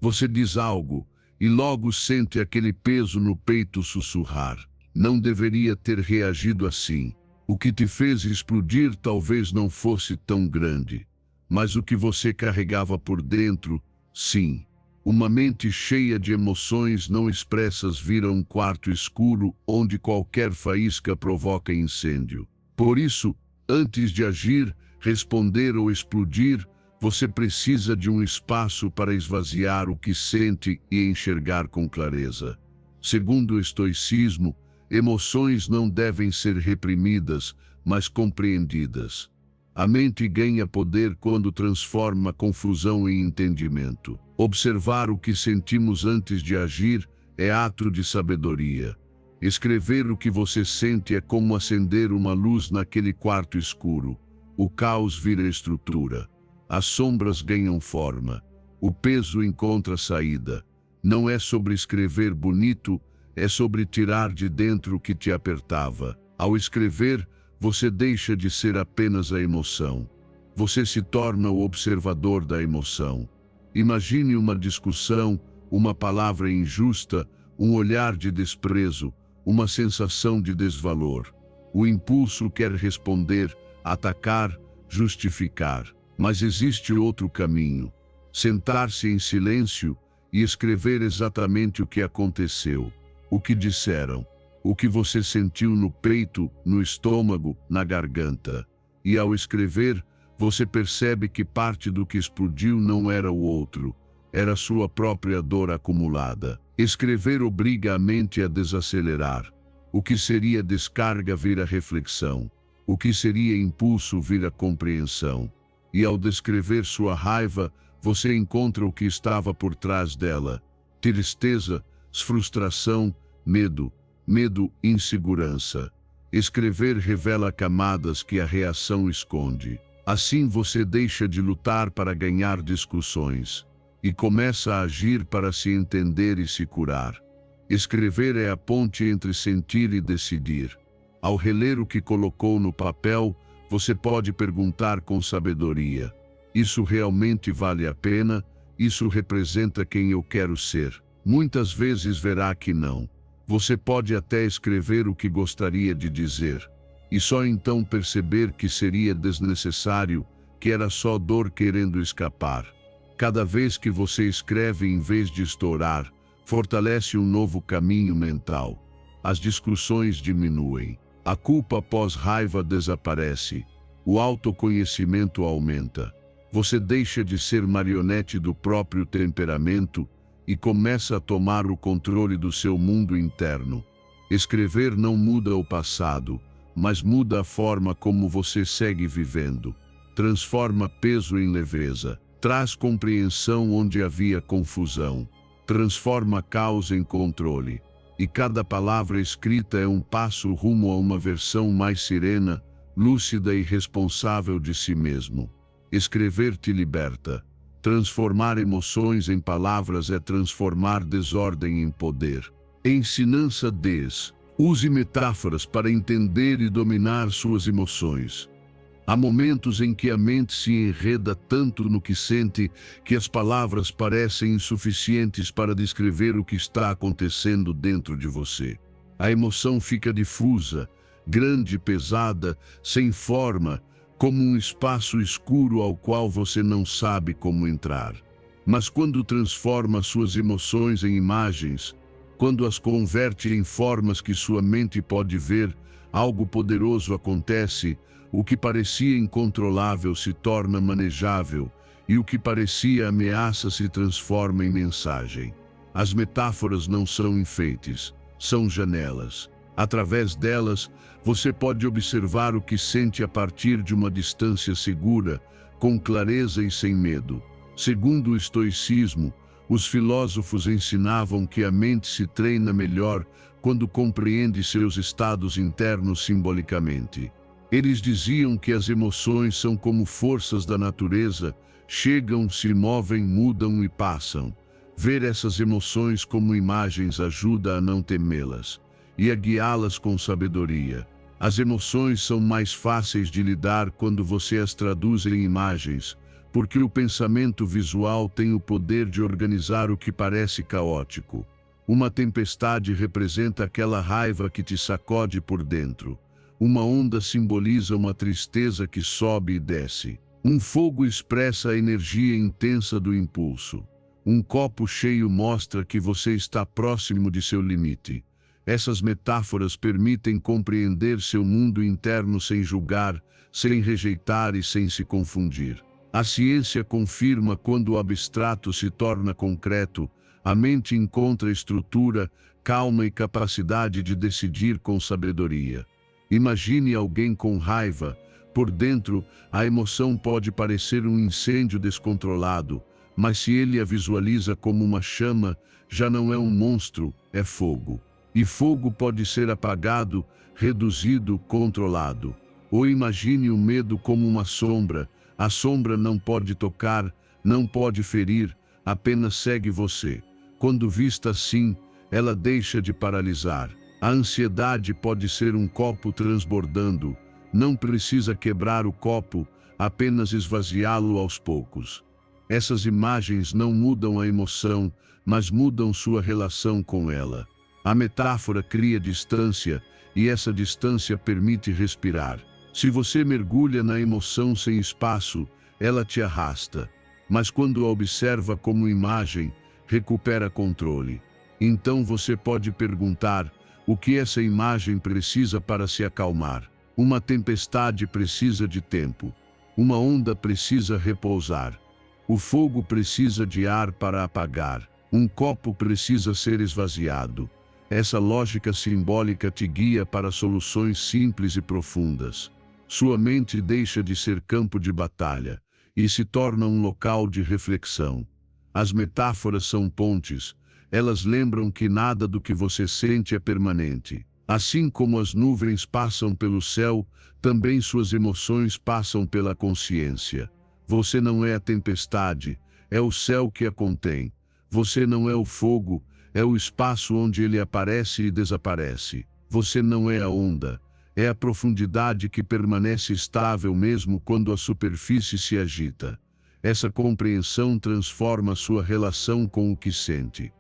Você diz algo e logo sente aquele peso no peito sussurrar. Não deveria ter reagido assim. O que te fez explodir talvez não fosse tão grande, mas o que você carregava por dentro, sim. Uma mente cheia de emoções não expressas vira um quarto escuro onde qualquer faísca provoca incêndio. Por isso, antes de agir, responder ou explodir, você precisa de um espaço para esvaziar o que sente e enxergar com clareza. Segundo o estoicismo, emoções não devem ser reprimidas, mas compreendidas. A mente ganha poder quando transforma confusão em entendimento. Observar o que sentimos antes de agir é ato de sabedoria. Escrever o que você sente é como acender uma luz naquele quarto escuro. O caos vira estrutura. As sombras ganham forma. O peso encontra saída. Não é sobre escrever bonito, é sobre tirar de dentro o que te apertava. Ao escrever, você deixa de ser apenas a emoção. Você se torna o observador da emoção. Imagine uma discussão, uma palavra injusta, um olhar de desprezo, uma sensação de desvalor. O impulso quer responder, atacar, justificar. Mas existe outro caminho. Sentar-se em silêncio e escrever exatamente o que aconteceu, o que disseram, o que você sentiu no peito, no estômago, na garganta. E ao escrever, você percebe que parte do que explodiu não era o outro, era sua própria dor acumulada. Escrever obriga a mente a desacelerar. O que seria descarga vira reflexão. O que seria impulso vira compreensão. E ao descrever sua raiva, você encontra o que estava por trás dela. Tristeza, frustração, medo, insegurança. Escrever revela camadas que a reação esconde. Assim você deixa de lutar para ganhar discussões e começa a agir para se entender e se curar. Escrever é a ponte entre sentir e decidir. Ao reler o que colocou no papel, você pode perguntar com sabedoria: isso realmente vale a pena? Isso representa quem eu quero ser? Muitas vezes verá que não. Você pode até escrever o que gostaria de dizer, e só então perceber que seria desnecessário, que era só dor querendo escapar. Cada vez que você escreve em vez de estourar, fortalece um novo caminho mental. As discussões diminuem. A culpa pós-raiva desaparece. O autoconhecimento aumenta. Você deixa de ser marionete do próprio temperamento e começa a tomar o controle do seu mundo interno. Escrever não muda o passado, mas muda a forma como você segue vivendo. Transforma peso em leveza. Traz compreensão onde havia confusão. Transforma caos em controle. E cada palavra escrita é um passo rumo a uma versão mais serena, lúcida e responsável de si mesmo. Escrever te liberta. Transformar emoções em palavras é transformar desordem em poder. Ensinança 10. Use metáforas para entender e dominar suas emoções. Há momentos em que a mente se enreda tanto no que sente que as palavras parecem insuficientes para descrever o que está acontecendo dentro de você. A emoção fica difusa, grande, pesada, sem forma, como um espaço escuro ao qual você não sabe como entrar. Mas quando transforma suas emoções em imagens, quando as converte em formas que sua mente pode ver, algo poderoso acontece. O que parecia incontrolável se torna manejável, e o que parecia ameaça se transforma em mensagem. As metáforas não são enfeites, são janelas. Através delas, você pode observar o que sente a partir de uma distância segura, com clareza e sem medo. Segundo o estoicismo, os filósofos ensinavam que a mente se treina melhor quando compreende seus estados internos simbolicamente. Eles diziam que as emoções são como forças da natureza, chegam, se movem, mudam e passam. Ver essas emoções como imagens ajuda a não temê-las e a guiá-las com sabedoria. As emoções são mais fáceis de lidar quando você as traduz em imagens, porque o pensamento visual tem o poder de organizar o que parece caótico. Uma tempestade representa aquela raiva que te sacode por dentro. Uma onda simboliza uma tristeza que sobe e desce. Um fogo expressa a energia intensa do impulso. Um copo cheio mostra que você está próximo de seu limite. Essas metáforas permitem compreender seu mundo interno sem julgar, sem rejeitar e sem se confundir. A ciência confirma quando o abstrato se torna concreto, a mente encontra estrutura, calma e capacidade de decidir com sabedoria. Imagine alguém com raiva. Por dentro, a emoção pode parecer um incêndio descontrolado, mas se ele a visualiza como uma chama, já não é um monstro, é fogo. E fogo pode ser apagado, reduzido, controlado. Ou imagine o medo como uma sombra. A sombra não pode tocar, não pode ferir, apenas segue você. Quando vista assim, ela deixa de paralisar. A ansiedade pode ser um copo transbordando. Não precisa quebrar o copo, apenas esvaziá-lo aos poucos. Essas imagens não mudam a emoção, mas mudam sua relação com ela. A metáfora cria distância, e essa distância permite respirar. Se você mergulha na emoção sem espaço, ela te arrasta. Mas quando a observa como imagem, recupera controle. Então você pode perguntar: O que essa imagem precisa para se acalmar? Uma tempestade precisa de tempo. Uma onda precisa repousar. O fogo precisa de ar para apagar. Um copo precisa ser esvaziado. Essa lógica simbólica te guia para soluções simples e profundas. Sua mente deixa de ser campo de batalha e se torna um local de reflexão. As metáforas são pontes. Elas lembram que nada do que você sente é permanente. Assim como as nuvens passam pelo céu, também suas emoções passam pela consciência. Você não é a tempestade, é o céu que a contém. Você não é o fogo, é o espaço onde ele aparece e desaparece. Você não é a onda, é a profundidade que permanece estável mesmo quando a superfície se agita. Essa compreensão transforma sua relação com o que sente.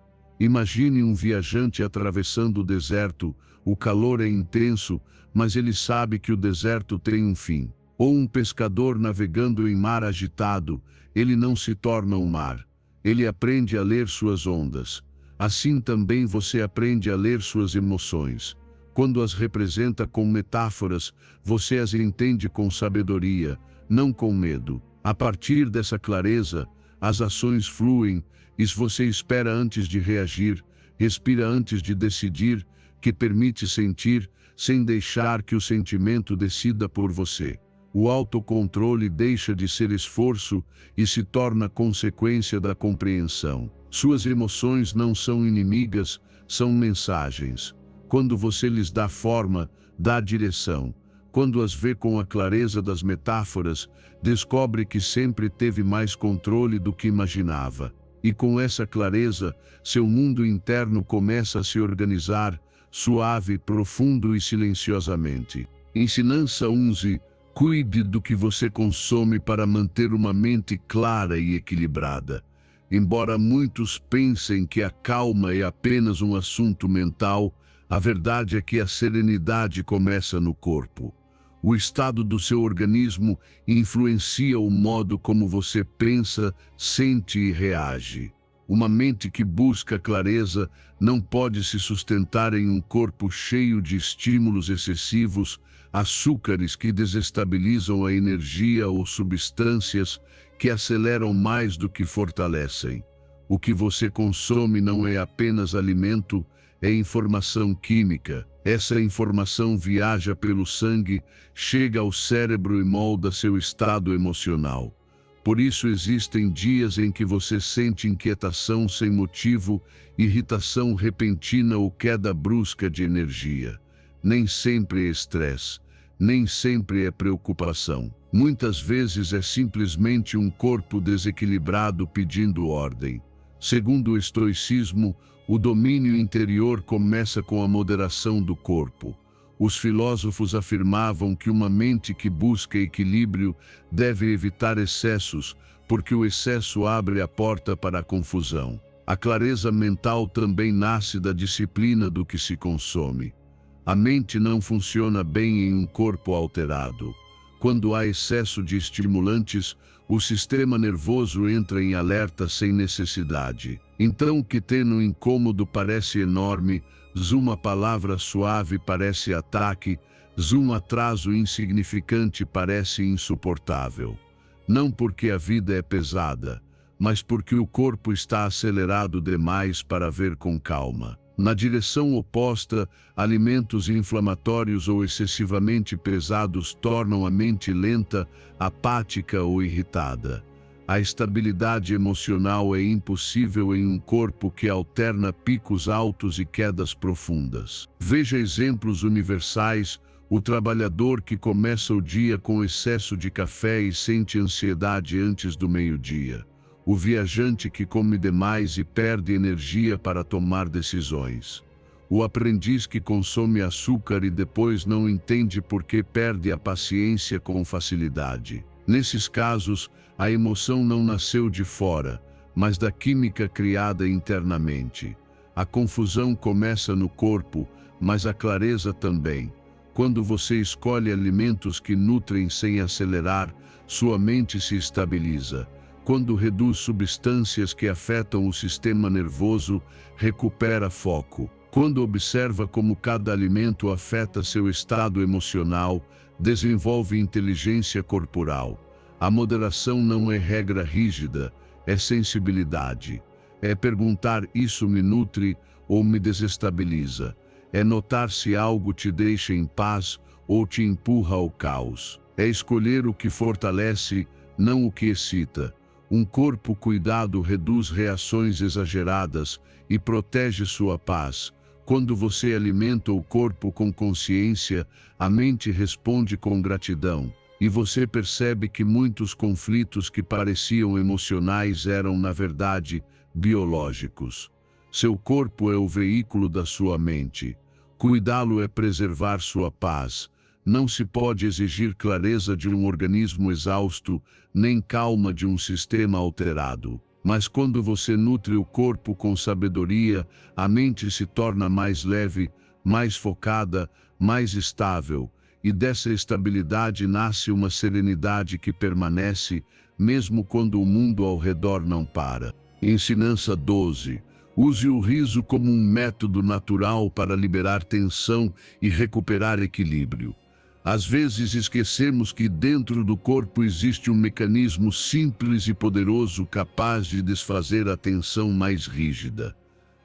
Imagine um viajante atravessando o deserto. O calor é intenso, mas ele sabe que o deserto tem um fim. Ou um pescador navegando em mar agitado, ele não se torna um mar. Ele aprende a ler suas ondas. Assim também você aprende a ler suas emoções. Quando as representa com metáforas, você as entende com sabedoria, não com medo. A partir dessa clareza, as ações fluem, e você espera antes de reagir, respira antes de decidir, que permite sentir, sem deixar que o sentimento decida por você. O autocontrole deixa de ser esforço e se torna consequência da compreensão. Suas emoções não são inimigas, são mensagens. Quando você lhes dá forma, dá direção. Quando as vê com a clareza das metáforas, descobre que sempre teve mais controle do que imaginava. E com essa clareza, seu mundo interno começa a se organizar, suave, profundo e silenciosamente. Ensinança 11. Cuide do que você consome para manter uma mente clara e equilibrada. Embora muitos pensem que a calma é apenas um assunto mental, a verdade é que a serenidade começa no corpo. O estado do seu organismo influencia o modo como você pensa, sente e reage. Uma mente que busca clareza não pode se sustentar em um corpo cheio de estímulos excessivos, açúcares que desestabilizam a energia ou substâncias que aceleram mais do que fortalecem. O que você consome não é apenas alimento, é informação química. Essa informação viaja pelo sangue, chega ao cérebro e molda seu estado emocional. Por isso existem dias em que você sente inquietação sem motivo, irritação repentina ou queda brusca de energia. Nem sempre é estresse, nem sempre é preocupação. Muitas vezes é simplesmente um corpo desequilibrado pedindo ordem. Segundo o estoicismo, o domínio interior começa com a moderação do corpo. Os filósofos afirmavam que uma mente que busca equilíbrio deve evitar excessos, porque o excesso abre a porta para a confusão. A clareza mental também nasce da disciplina do que se consome. A mente não funciona bem em um corpo alterado. Quando há excesso de estimulantes, o sistema nervoso entra em alerta sem necessidade. Então o que tem no incômodo parece enorme, uma palavra suave parece ataque, um atraso insignificante parece insuportável. Não porque a vida é pesada, mas porque o corpo está acelerado demais para ver com calma. Na direção oposta, alimentos inflamatórios ou excessivamente pesados tornam a mente lenta, apática ou irritada. A estabilidade emocional é impossível em um corpo que alterna picos altos e quedas profundas. Veja exemplos universais: o trabalhador que começa o dia com excesso de café e sente ansiedade antes do meio-dia. O viajante que come demais e perde energia para tomar decisões. O aprendiz que consome açúcar e depois não entende por que perde a paciência com facilidade. Nesses casos, a emoção não nasceu de fora, mas da química criada internamente. A confusão começa no corpo, mas a clareza também. Quando você escolhe alimentos que nutrem sem acelerar, sua mente se estabiliza. Quando reduz substâncias que afetam o sistema nervoso, recupera foco. Quando observa como cada alimento afeta seu estado emocional, desenvolve inteligência corporal. A moderação não é regra rígida, é sensibilidade. É perguntar: isso me nutre ou me desestabiliza? É notar se algo te deixa em paz ou te empurra ao caos. É escolher o que fortalece, não o que excita. Um corpo cuidado reduz reações exageradas e protege sua paz. Quando você alimenta o corpo com consciência, a mente responde com gratidão, e você percebe que muitos conflitos que pareciam emocionais eram, na verdade, biológicos. Seu corpo é o veículo da sua mente. Cuidá-lo é preservar sua paz. Não se pode exigir clareza de um organismo exausto, nem calma de um sistema alterado. Mas quando você nutre o corpo com sabedoria, a mente se torna mais leve, mais focada, mais estável, e dessa estabilidade nasce uma serenidade que permanece, mesmo quando o mundo ao redor não para. Ensinança 12. Use o riso como um método natural para liberar tensão e recuperar equilíbrio. Às vezes esquecemos que dentro do corpo existe um mecanismo simples e poderoso capaz de desfazer a tensão mais rígida.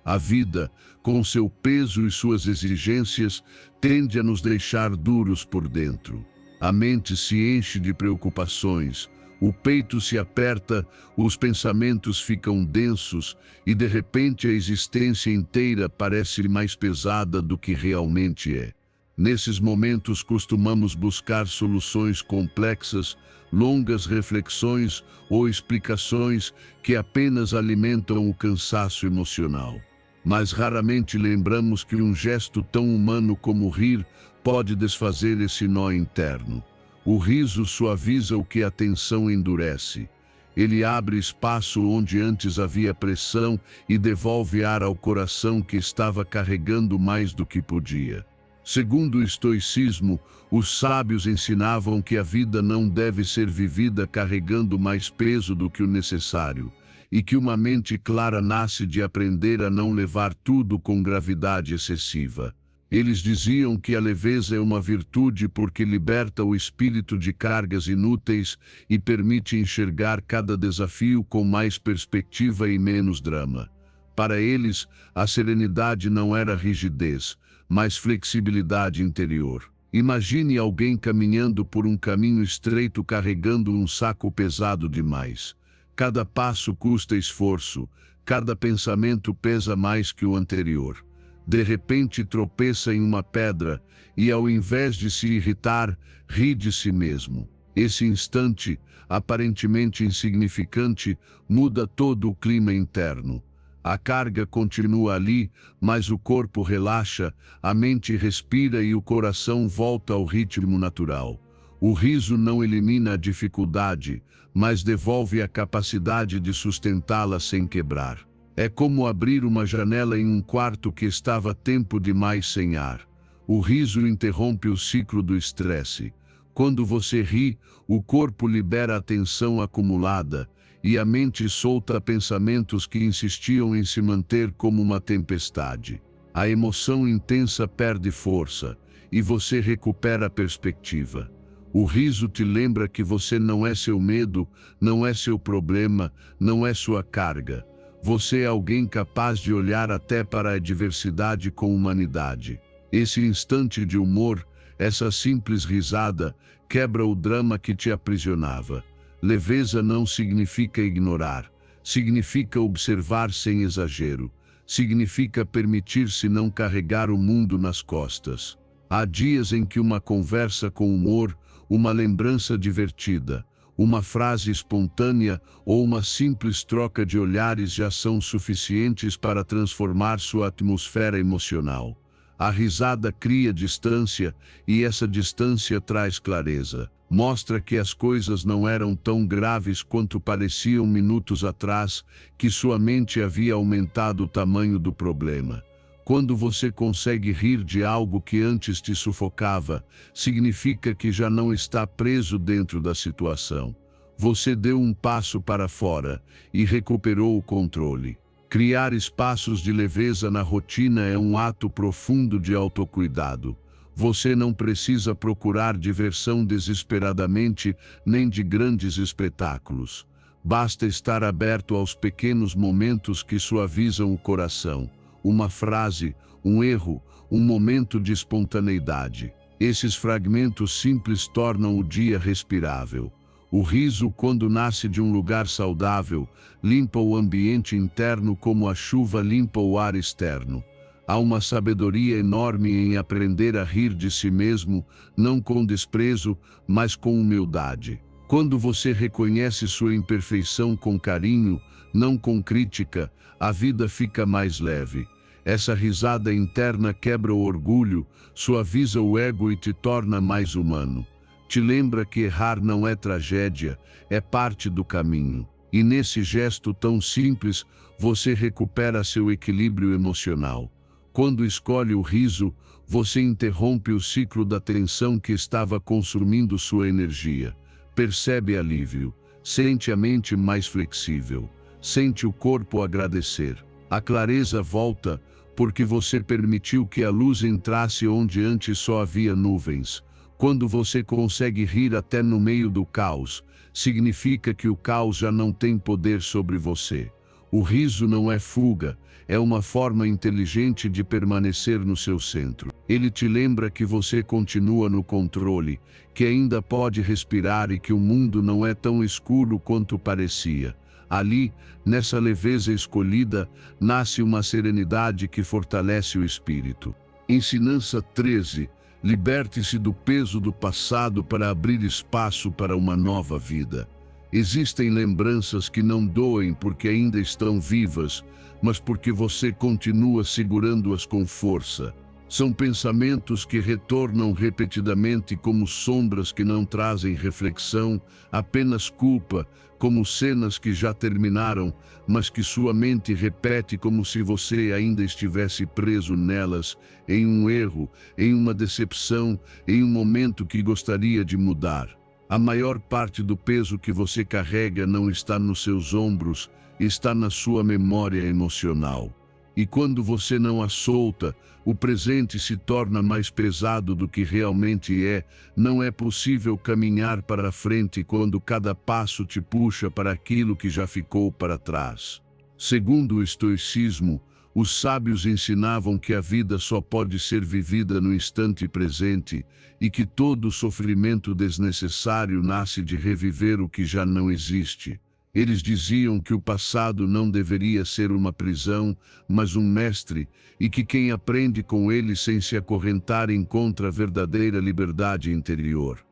A vida, com seu peso e suas exigências, tende a nos deixar duros por dentro. A mente se enche de preocupações, o peito se aperta, os pensamentos ficam densos e de repente a existência inteira parece mais pesada do que realmente é. Nesses momentos costumamos buscar soluções complexas, longas reflexões ou explicações que apenas alimentam o cansaço emocional. Mas raramente lembramos que um gesto tão humano como rir pode desfazer esse nó interno. O riso suaviza o que a tensão endurece. Ele abre espaço onde antes havia pressão e devolve ar ao coração que estava carregando mais do que podia. Segundo o estoicismo, os sábios ensinavam que a vida não deve ser vivida carregando mais peso do que o necessário, e que uma mente clara nasce de aprender a não levar tudo com gravidade excessiva. Eles diziam que a leveza é uma virtude porque liberta o espírito de cargas inúteis e permite enxergar cada desafio com mais perspectiva e menos drama. Para eles, a serenidade não era rigidez, mas flexibilidade interior. Imagine alguém caminhando por um caminho estreito carregando um saco pesado demais. Cada passo custa esforço, cada pensamento pesa mais que o anterior. De repente tropeça em uma pedra e, ao invés de se irritar, ri de si mesmo. Esse instante, aparentemente insignificante, muda todo o clima interno. A carga continua ali, mas o corpo relaxa, a mente respira e o coração volta ao ritmo natural. O riso não elimina a dificuldade, mas devolve a capacidade de sustentá-la sem quebrar. É como abrir uma janela em um quarto que estava tempo demais sem ar. O riso interrompe o ciclo do estresse. Quando você ri, o corpo libera a tensão acumulada, e a mente solta pensamentos que insistiam em se manter como uma tempestade. A emoção intensa perde força, e você recupera a perspectiva. O riso te lembra que você não é seu medo, não é seu problema, não é sua carga. Você é alguém capaz de olhar até para a adversidade com humanidade. Esse instante de humor, essa simples risada, quebra o drama que te aprisionava. Leveza não significa ignorar, significa observar sem exagero, significa permitir-se não carregar o mundo nas costas. Há dias em que uma conversa com humor, uma lembrança divertida, uma frase espontânea ou uma simples troca de olhares já são suficientes para transformar sua atmosfera emocional. A risada cria distância e essa distância traz clareza. Mostra que as coisas não eram tão graves quanto pareciam minutos atrás, que sua mente havia aumentado o tamanho do problema. Quando você consegue rir de algo que antes te sufocava, significa que já não está preso dentro da situação. Você deu um passo para fora e recuperou o controle. Criar espaços de leveza na rotina é um ato profundo de autocuidado. Você não precisa procurar diversão desesperadamente, nem de grandes espetáculos. Basta estar aberto aos pequenos momentos que suavizam o coração. Uma frase, um erro, um momento de espontaneidade. Esses fragmentos simples tornam o dia respirável. O riso, quando nasce de um lugar saudável, limpa o ambiente interno como a chuva limpa o ar externo. Há uma sabedoria enorme em aprender a rir de si mesmo, não com desprezo, mas com humildade. Quando você reconhece sua imperfeição com carinho, não com crítica, a vida fica mais leve. Essa risada interna quebra o orgulho, suaviza o ego e te torna mais humano. Te lembra que errar não é tragédia, é parte do caminho. E nesse gesto tão simples, você recupera seu equilíbrio emocional. Quando escolhe o riso, você interrompe o ciclo da tensão que estava consumindo sua energia. Percebe alívio, sente a mente mais flexível, sente o corpo agradecer. A clareza volta porque você permitiu que a luz entrasse onde antes só havia nuvens. Quando você consegue rir até no meio do caos, significa que o caos já não tem poder sobre você. O riso não é fuga, é uma forma inteligente de permanecer no seu centro. Ele te lembra que você continua no controle, que ainda pode respirar e que o mundo não é tão escuro quanto parecia. Ali, nessa leveza escolhida, nasce uma serenidade que fortalece o espírito. Ensinança 13. Liberte-se do peso do passado para abrir espaço para uma nova vida. Existem lembranças que não doem porque ainda estão vivas, mas porque você continua segurando-as com força. São pensamentos que retornam repetidamente como sombras que não trazem reflexão, apenas culpa, como cenas que já terminaram, mas que sua mente repete como se você ainda estivesse preso nelas, em um erro, em uma decepção, em um momento que gostaria de mudar. A maior parte do peso que você carrega não está nos seus ombros, está na sua memória emocional. E quando você não a solta, o presente se torna mais pesado do que realmente é. Não é possível caminhar para frente quando cada passo te puxa para aquilo que já ficou para trás. Segundo o estoicismo, os sábios ensinavam que a vida só pode ser vivida no instante presente e que todo sofrimento desnecessário nasce de reviver o que já não existe. Eles diziam que o passado não deveria ser uma prisão, mas um mestre, e que quem aprende com ele sem se acorrentar encontra a verdadeira liberdade interior.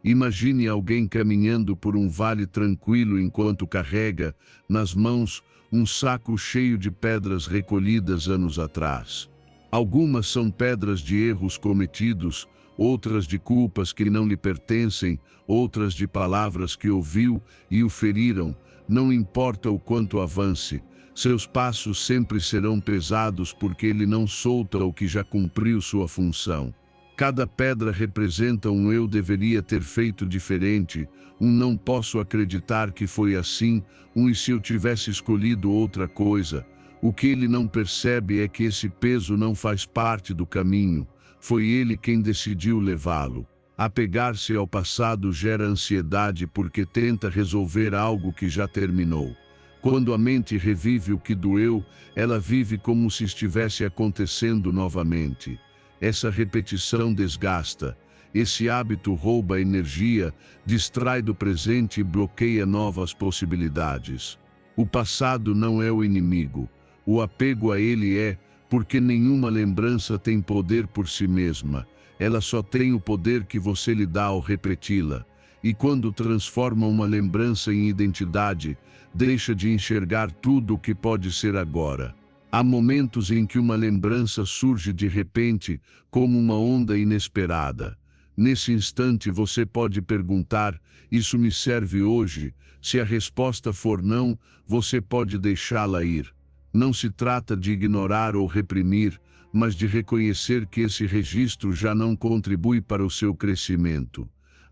Imagine alguém caminhando por um vale tranquilo enquanto carrega, nas mãos, um saco cheio de pedras recolhidas anos atrás. Algumas são pedras de erros cometidos, outras de culpas que não lhe pertencem, outras de palavras que ouviu e o feriram. Não importa o quanto avance, seus passos sempre serão pesados porque ele não solta o que já cumpriu sua função. Cada pedra representa um eu deveria ter feito diferente, um não posso acreditar que foi assim, um e se eu tivesse escolhido outra coisa. O que ele não percebe é que esse peso não faz parte do caminho, foi ele quem decidiu levá-lo. Apegar-se ao passado gera ansiedade porque tenta resolver algo que já terminou. Quando a mente revive o que doeu, ela vive como se estivesse acontecendo novamente. Essa repetição desgasta. Esse hábito rouba energia, distrai do presente e bloqueia novas possibilidades. O passado não é o inimigo. O apego a ele é, porque nenhuma lembrança tem poder por si mesma. Ela só tem o poder que você lhe dá ao repeti-la. E quando transforma uma lembrança em identidade, deixa de enxergar tudo o que pode ser agora. Há momentos em que uma lembrança surge de repente, como uma onda inesperada. Nesse instante você pode perguntar, isso me serve hoje? Se a resposta for não, você pode deixá-la ir. Não se trata de ignorar ou reprimir, mas de reconhecer que esse registro já não contribui para o seu crescimento.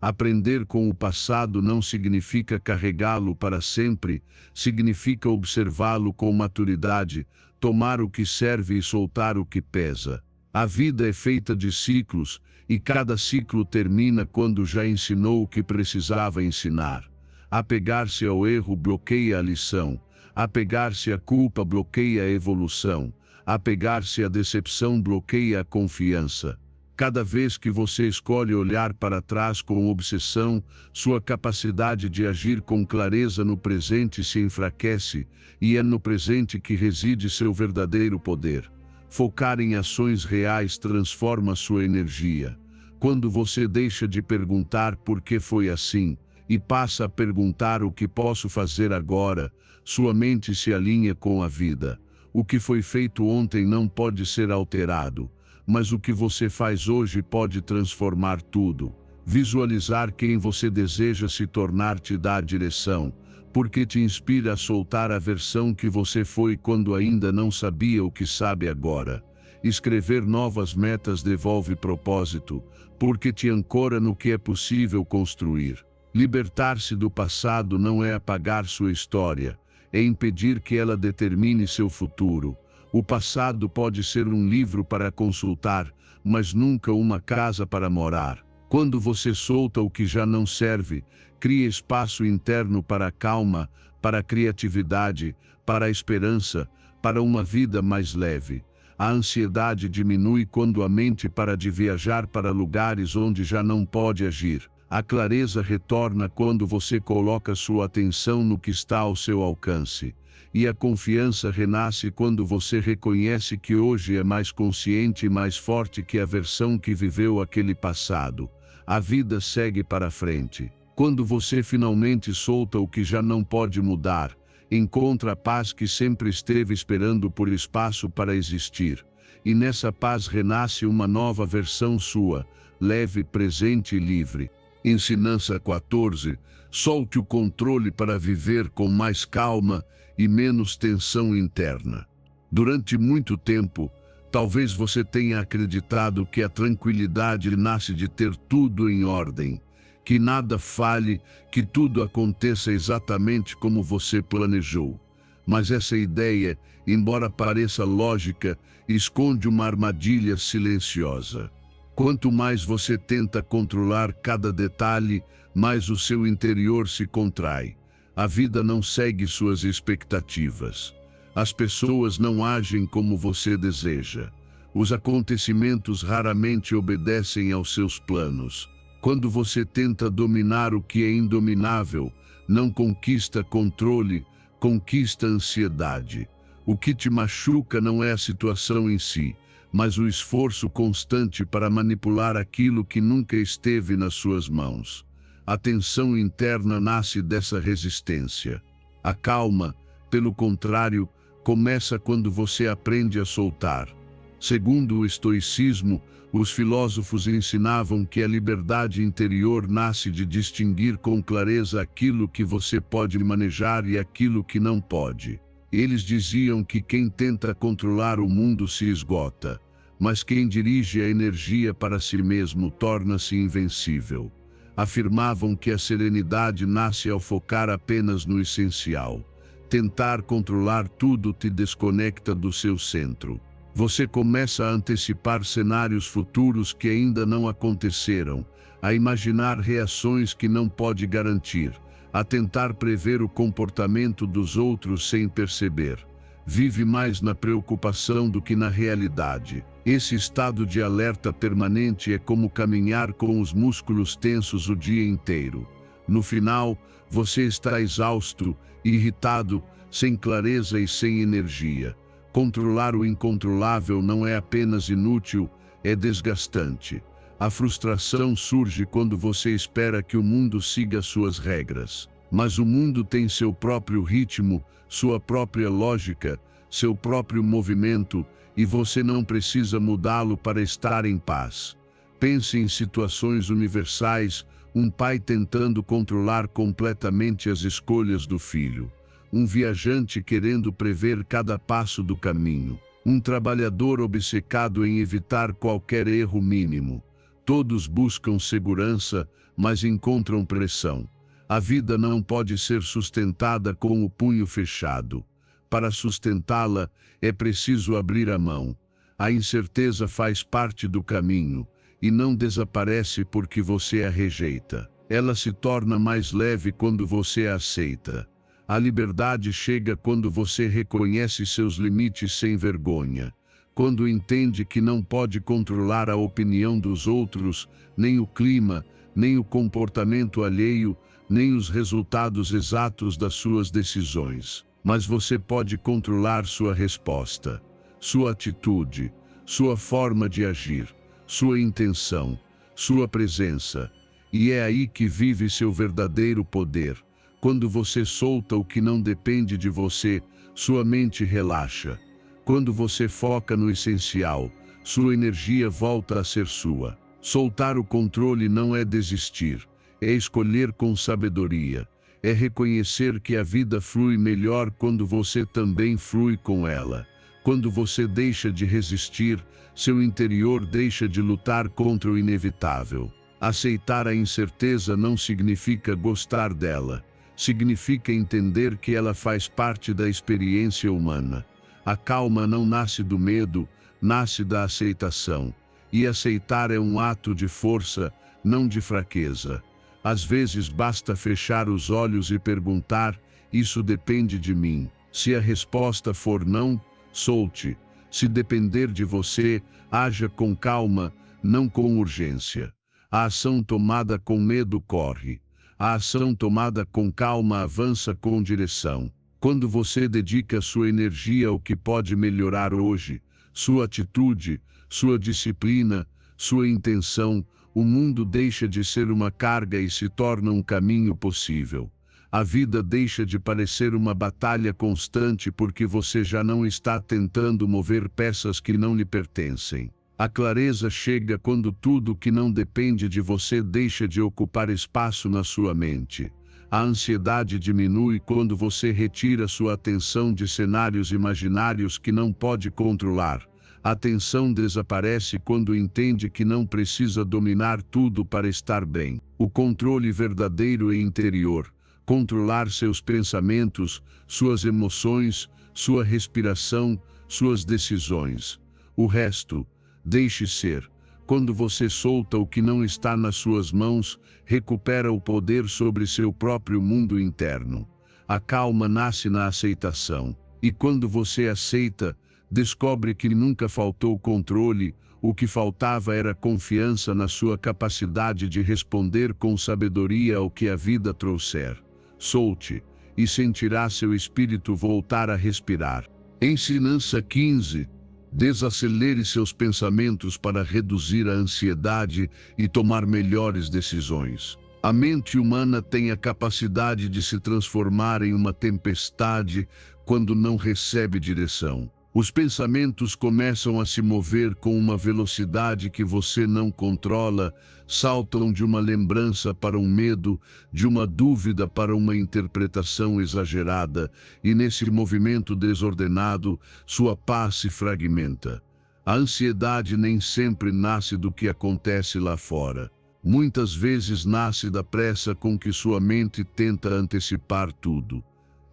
Aprender com o passado não significa carregá-lo para sempre, significa observá-lo com maturidade, tomar o que serve e soltar o que pesa. A vida é feita de ciclos, e cada ciclo termina quando já ensinou o que precisava ensinar. Apegar-se ao erro bloqueia a lição, apegar-se à culpa bloqueia a evolução, apegar-se à decepção bloqueia a confiança. Cada vez que você escolhe olhar para trás com obsessão, sua capacidade de agir com clareza no presente se enfraquece, e é no presente que reside seu verdadeiro poder. Focar em ações reais transforma sua energia. Quando você deixa de perguntar por que foi assim, e passa a perguntar o que posso fazer agora, sua mente se alinha com a vida. O que foi feito ontem não pode ser alterado, mas o que você faz hoje pode transformar tudo. Visualizar quem você deseja se tornar te dá a direção, porque te inspira a soltar a versão que você foi quando ainda não sabia o que sabe agora. Escrever novas metas devolve propósito, porque te ancora no que é possível construir. Libertar-se do passado não é apagar sua história, é impedir que ela determine seu futuro. O passado pode ser um livro para consultar, mas nunca uma casa para morar. Quando você solta o que já não serve, cria espaço interno para a calma, para a criatividade, para a esperança, para uma vida mais leve. A ansiedade diminui quando a mente para de viajar para lugares onde já não pode agir. A clareza retorna quando você coloca sua atenção no que está ao seu alcance. E a confiança renasce quando você reconhece que hoje é mais consciente e mais forte que a versão que viveu aquele passado. A vida segue para frente. Quando você finalmente solta o que já não pode mudar, encontra a paz que sempre esteve esperando por espaço para existir. E nessa paz renasce uma nova versão sua, leve, presente e livre. Ensinança 14. Solte o controle para viver com mais calma e menos tensão interna. Durante muito tempo, talvez você tenha acreditado que a tranquilidade nasce de ter tudo em ordem, que nada falhe, que tudo aconteça exatamente como você planejou. Mas essa ideia, embora pareça lógica, esconde uma armadilha silenciosa. Quanto mais você tenta controlar cada detalhe, mais o seu interior se contrai. A vida não segue suas expectativas. As pessoas não agem como você deseja. Os acontecimentos raramente obedecem aos seus planos. Quando você tenta dominar o que é indominável, não conquista controle, conquista ansiedade. O que te machuca não é a situação em si, mas o esforço constante para manipular aquilo que nunca esteve nas suas mãos. A tensão interna nasce dessa resistência. A calma, pelo contrário, começa quando você aprende a soltar. Segundo o estoicismo, os filósofos ensinavam que a liberdade interior nasce de distinguir com clareza aquilo que você pode manejar e aquilo que não pode. Eles diziam que quem tenta controlar o mundo se esgota, mas quem dirige a energia para si mesmo torna-se invencível. Afirmavam que a serenidade nasce ao focar apenas no essencial. Tentar controlar tudo te desconecta do seu centro. Você começa a antecipar cenários futuros que ainda não aconteceram, a imaginar reações que não pode garantir, a tentar prever o comportamento dos outros sem perceber. Vive mais na preocupação do que na realidade. Esse estado de alerta permanente é como caminhar com os músculos tensos o dia inteiro. No final, você está exausto, irritado, sem clareza e sem energia. Controlar o incontrolável não é apenas inútil, é desgastante. A frustração surge quando você espera que o mundo siga suas regras. Mas o mundo tem seu próprio ritmo, sua própria lógica, seu próprio movimento, e você não precisa mudá-lo para estar em paz. Pense em situações universais, um pai tentando controlar completamente as escolhas do filho. Um viajante querendo prever cada passo do caminho. Um trabalhador obcecado em evitar qualquer erro mínimo. Todos buscam segurança, mas encontram pressão. A vida não pode ser sustentada com o punho fechado. Para sustentá-la, é preciso abrir a mão. A incerteza faz parte do caminho, e não desaparece porque você a rejeita. Ela se torna mais leve quando você a aceita. A liberdade chega quando você reconhece seus limites sem vergonha. Quando entende que não pode controlar a opinião dos outros, nem o clima, nem o comportamento alheio, nem os resultados exatos das suas decisões. Mas você pode controlar sua resposta, sua atitude, sua forma de agir, sua intenção, sua presença. E é aí que vive seu verdadeiro poder. Quando você solta o que não depende de você, sua mente relaxa. Quando você foca no essencial, sua energia volta a ser sua. Soltar o controle não é desistir, é escolher com sabedoria. É reconhecer que a vida flui melhor quando você também flui com ela. Quando você deixa de resistir, seu interior deixa de lutar contra o inevitável. Aceitar a incerteza não significa gostar dela. Significa entender que ela faz parte da experiência humana. A calma não nasce do medo, nasce da aceitação. E aceitar é um ato de força, não de fraqueza. Às vezes basta fechar os olhos e perguntar: isso depende de mim? Se a resposta for não, solte. Se depender de você, haja com calma, não com urgência. A ação tomada com medo corre. A ação tomada com calma avança com direção. Quando você dedica sua energia ao que pode melhorar hoje, sua atitude, sua disciplina, sua intenção, o mundo deixa de ser uma carga e se torna um caminho possível. A vida deixa de parecer uma batalha constante porque você já não está tentando mover peças que não lhe pertencem. A clareza chega quando tudo que não depende de você deixa de ocupar espaço na sua mente. A ansiedade diminui quando você retira sua atenção de cenários imaginários que não pode controlar. A tensão desaparece quando entende que não precisa dominar tudo para estar bem. O controle verdadeiro é interior. Controlar seus pensamentos, suas emoções, sua respiração, suas decisões. O resto, deixe ser. Quando você solta o que não está nas suas mãos, recupera o poder sobre seu próprio mundo interno. A calma nasce na aceitação. E quando você aceita, descobre que nunca faltou controle, o que faltava era confiança na sua capacidade de responder com sabedoria ao que a vida trouxer. Solte, e sentirá seu espírito voltar a respirar. Ensinança 15. Desacelere seus pensamentos para reduzir a ansiedade e tomar melhores decisões. A mente humana tem a capacidade de se transformar em uma tempestade quando não recebe direção. Os pensamentos começam a se mover com uma velocidade que você não controla, saltam de uma lembrança para um medo, de uma dúvida para uma interpretação exagerada, e nesse movimento desordenado, sua paz se fragmenta. A ansiedade nem sempre nasce do que acontece lá fora. Muitas vezes nasce da pressa com que sua mente tenta antecipar tudo.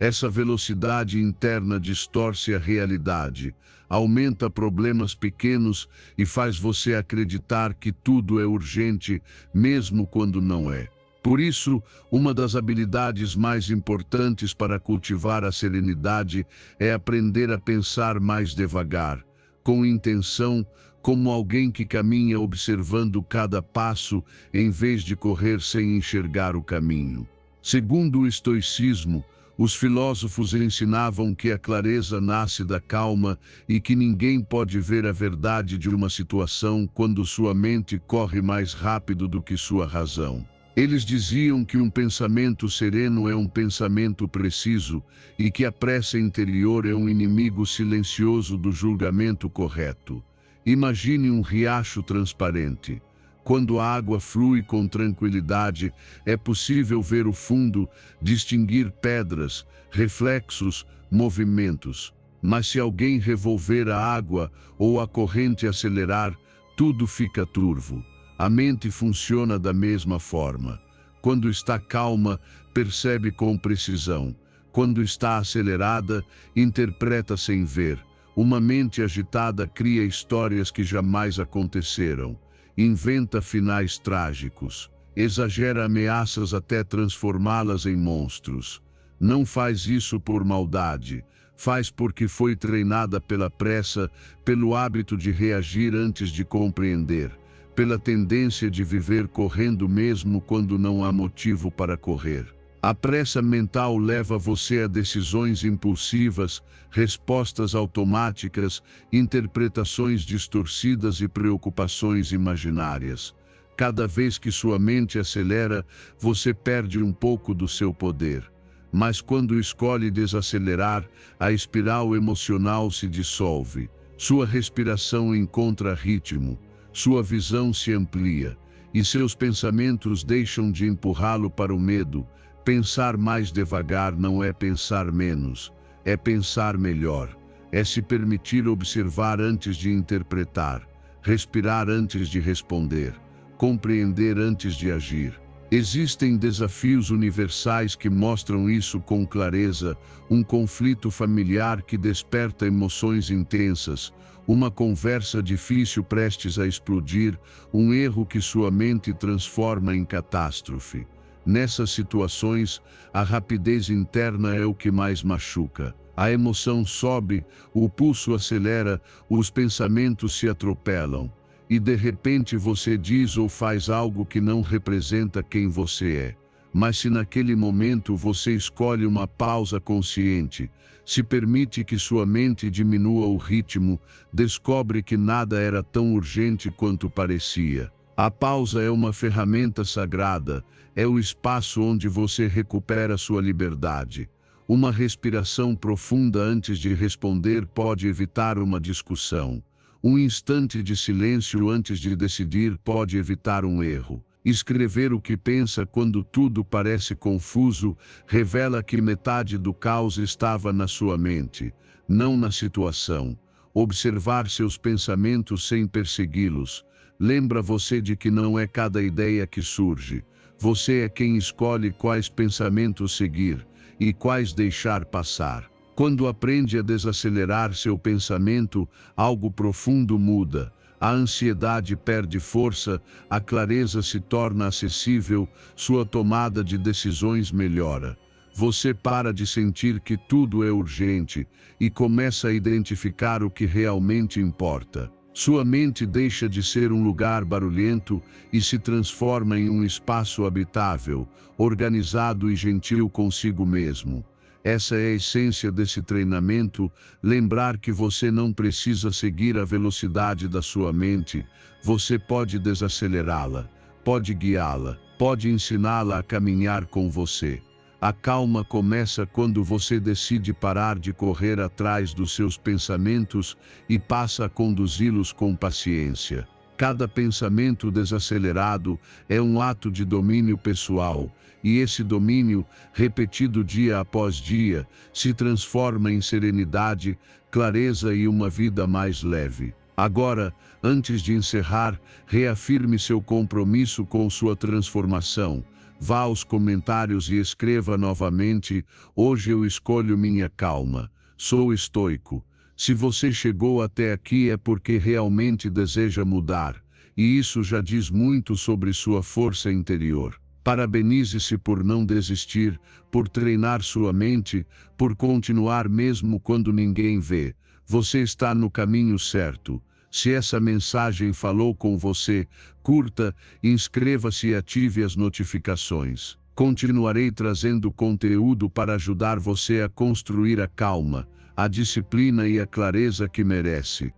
Essa velocidade interna distorce a realidade, aumenta problemas pequenos e faz você acreditar que tudo é urgente, mesmo quando não é. Por isso, uma das habilidades mais importantes para cultivar a serenidade é aprender a pensar mais devagar, com intenção, como alguém que caminha observando cada passo, em vez de correr sem enxergar o caminho. Segundo o estoicismo, os filósofos ensinavam que a clareza nasce da calma e que ninguém pode ver a verdade de uma situação quando sua mente corre mais rápido do que sua razão. Eles diziam que um pensamento sereno é um pensamento preciso e que a pressa interior é um inimigo silencioso do julgamento correto. Imagine um riacho transparente. Quando a água flui com tranquilidade, é possível ver o fundo, distinguir pedras, reflexos, movimentos. Mas se alguém revolver a água ou a corrente acelerar, tudo fica turvo. A mente funciona da mesma forma. Quando está calma, percebe com precisão. Quando está acelerada, interpreta sem ver. Uma mente agitada cria histórias que jamais aconteceram. Inventa finais trágicos. Exagera ameaças até transformá-las em monstros. Não faz isso por maldade. Faz porque foi treinada pela pressa, pelo hábito de reagir antes de compreender, pela tendência de viver correndo mesmo quando não há motivo para correr. A pressa mental leva você a decisões impulsivas, respostas automáticas, interpretações distorcidas e preocupações imaginárias. Cada vez que sua mente acelera, você perde um pouco do seu poder. Mas quando escolhe desacelerar, a espiral emocional se dissolve. Sua respiração encontra ritmo, sua visão se amplia, e seus pensamentos deixam de empurrá-lo para o medo. Pensar mais devagar não é pensar menos, é pensar melhor. É se permitir observar antes de interpretar, respirar antes de responder, compreender antes de agir. Existem desafios universais que mostram isso com clareza: um conflito familiar que desperta emoções intensas, uma conversa difícil prestes a explodir, um erro que sua mente transforma em catástrofe. Nessas situações, a rapidez interna é o que mais machuca. A emoção sobe, o pulso acelera, os pensamentos se atropelam. E de repente você diz ou faz algo que não representa quem você é. Mas se naquele momento você escolhe uma pausa consciente, se permite que sua mente diminua o ritmo, descobre que nada era tão urgente quanto parecia. A pausa é uma ferramenta sagrada, é o espaço onde você recupera sua liberdade. Uma respiração profunda antes de responder pode evitar uma discussão. Um instante de silêncio antes de decidir pode evitar um erro. Escrever o que pensa quando tudo parece confuso revela que metade do caos estava na sua mente, não na situação. Observar seus pensamentos sem persegui-los lembra você de que não é cada ideia que surge. Você é quem escolhe quais pensamentos seguir e quais deixar passar. Quando aprende a desacelerar seu pensamento, algo profundo muda. A ansiedade perde força, a clareza se torna acessível, sua tomada de decisões melhora. Você para de sentir que tudo é urgente e começa a identificar o que realmente importa. Sua mente deixa de ser um lugar barulhento e se transforma em um espaço habitável, organizado e gentil consigo mesmo. Essa é a essência desse treinamento: lembrar que você não precisa seguir a velocidade da sua mente, você pode desacelerá-la, pode guiá-la, pode ensiná-la a caminhar com você. A calma começa quando você decide parar de correr atrás dos seus pensamentos e passa a conduzi-los com paciência. Cada pensamento desacelerado é um ato de domínio pessoal, e esse domínio, repetido dia após dia, se transforma em serenidade, clareza e uma vida mais leve. Agora, antes de encerrar, reafirme seu compromisso com sua transformação. Vá aos comentários e escreva novamente: hoje eu escolho minha calma, sou estoico. Se você chegou até aqui é porque realmente deseja mudar, e isso já diz muito sobre sua força interior. Parabenize-se por não desistir, por treinar sua mente, por continuar mesmo quando ninguém vê. Você está no caminho certo. Se essa mensagem falou com você, curta, inscreva-se e ative as notificações. Continuarei trazendo conteúdo para ajudar você a construir a calma, a disciplina e a clareza que merece.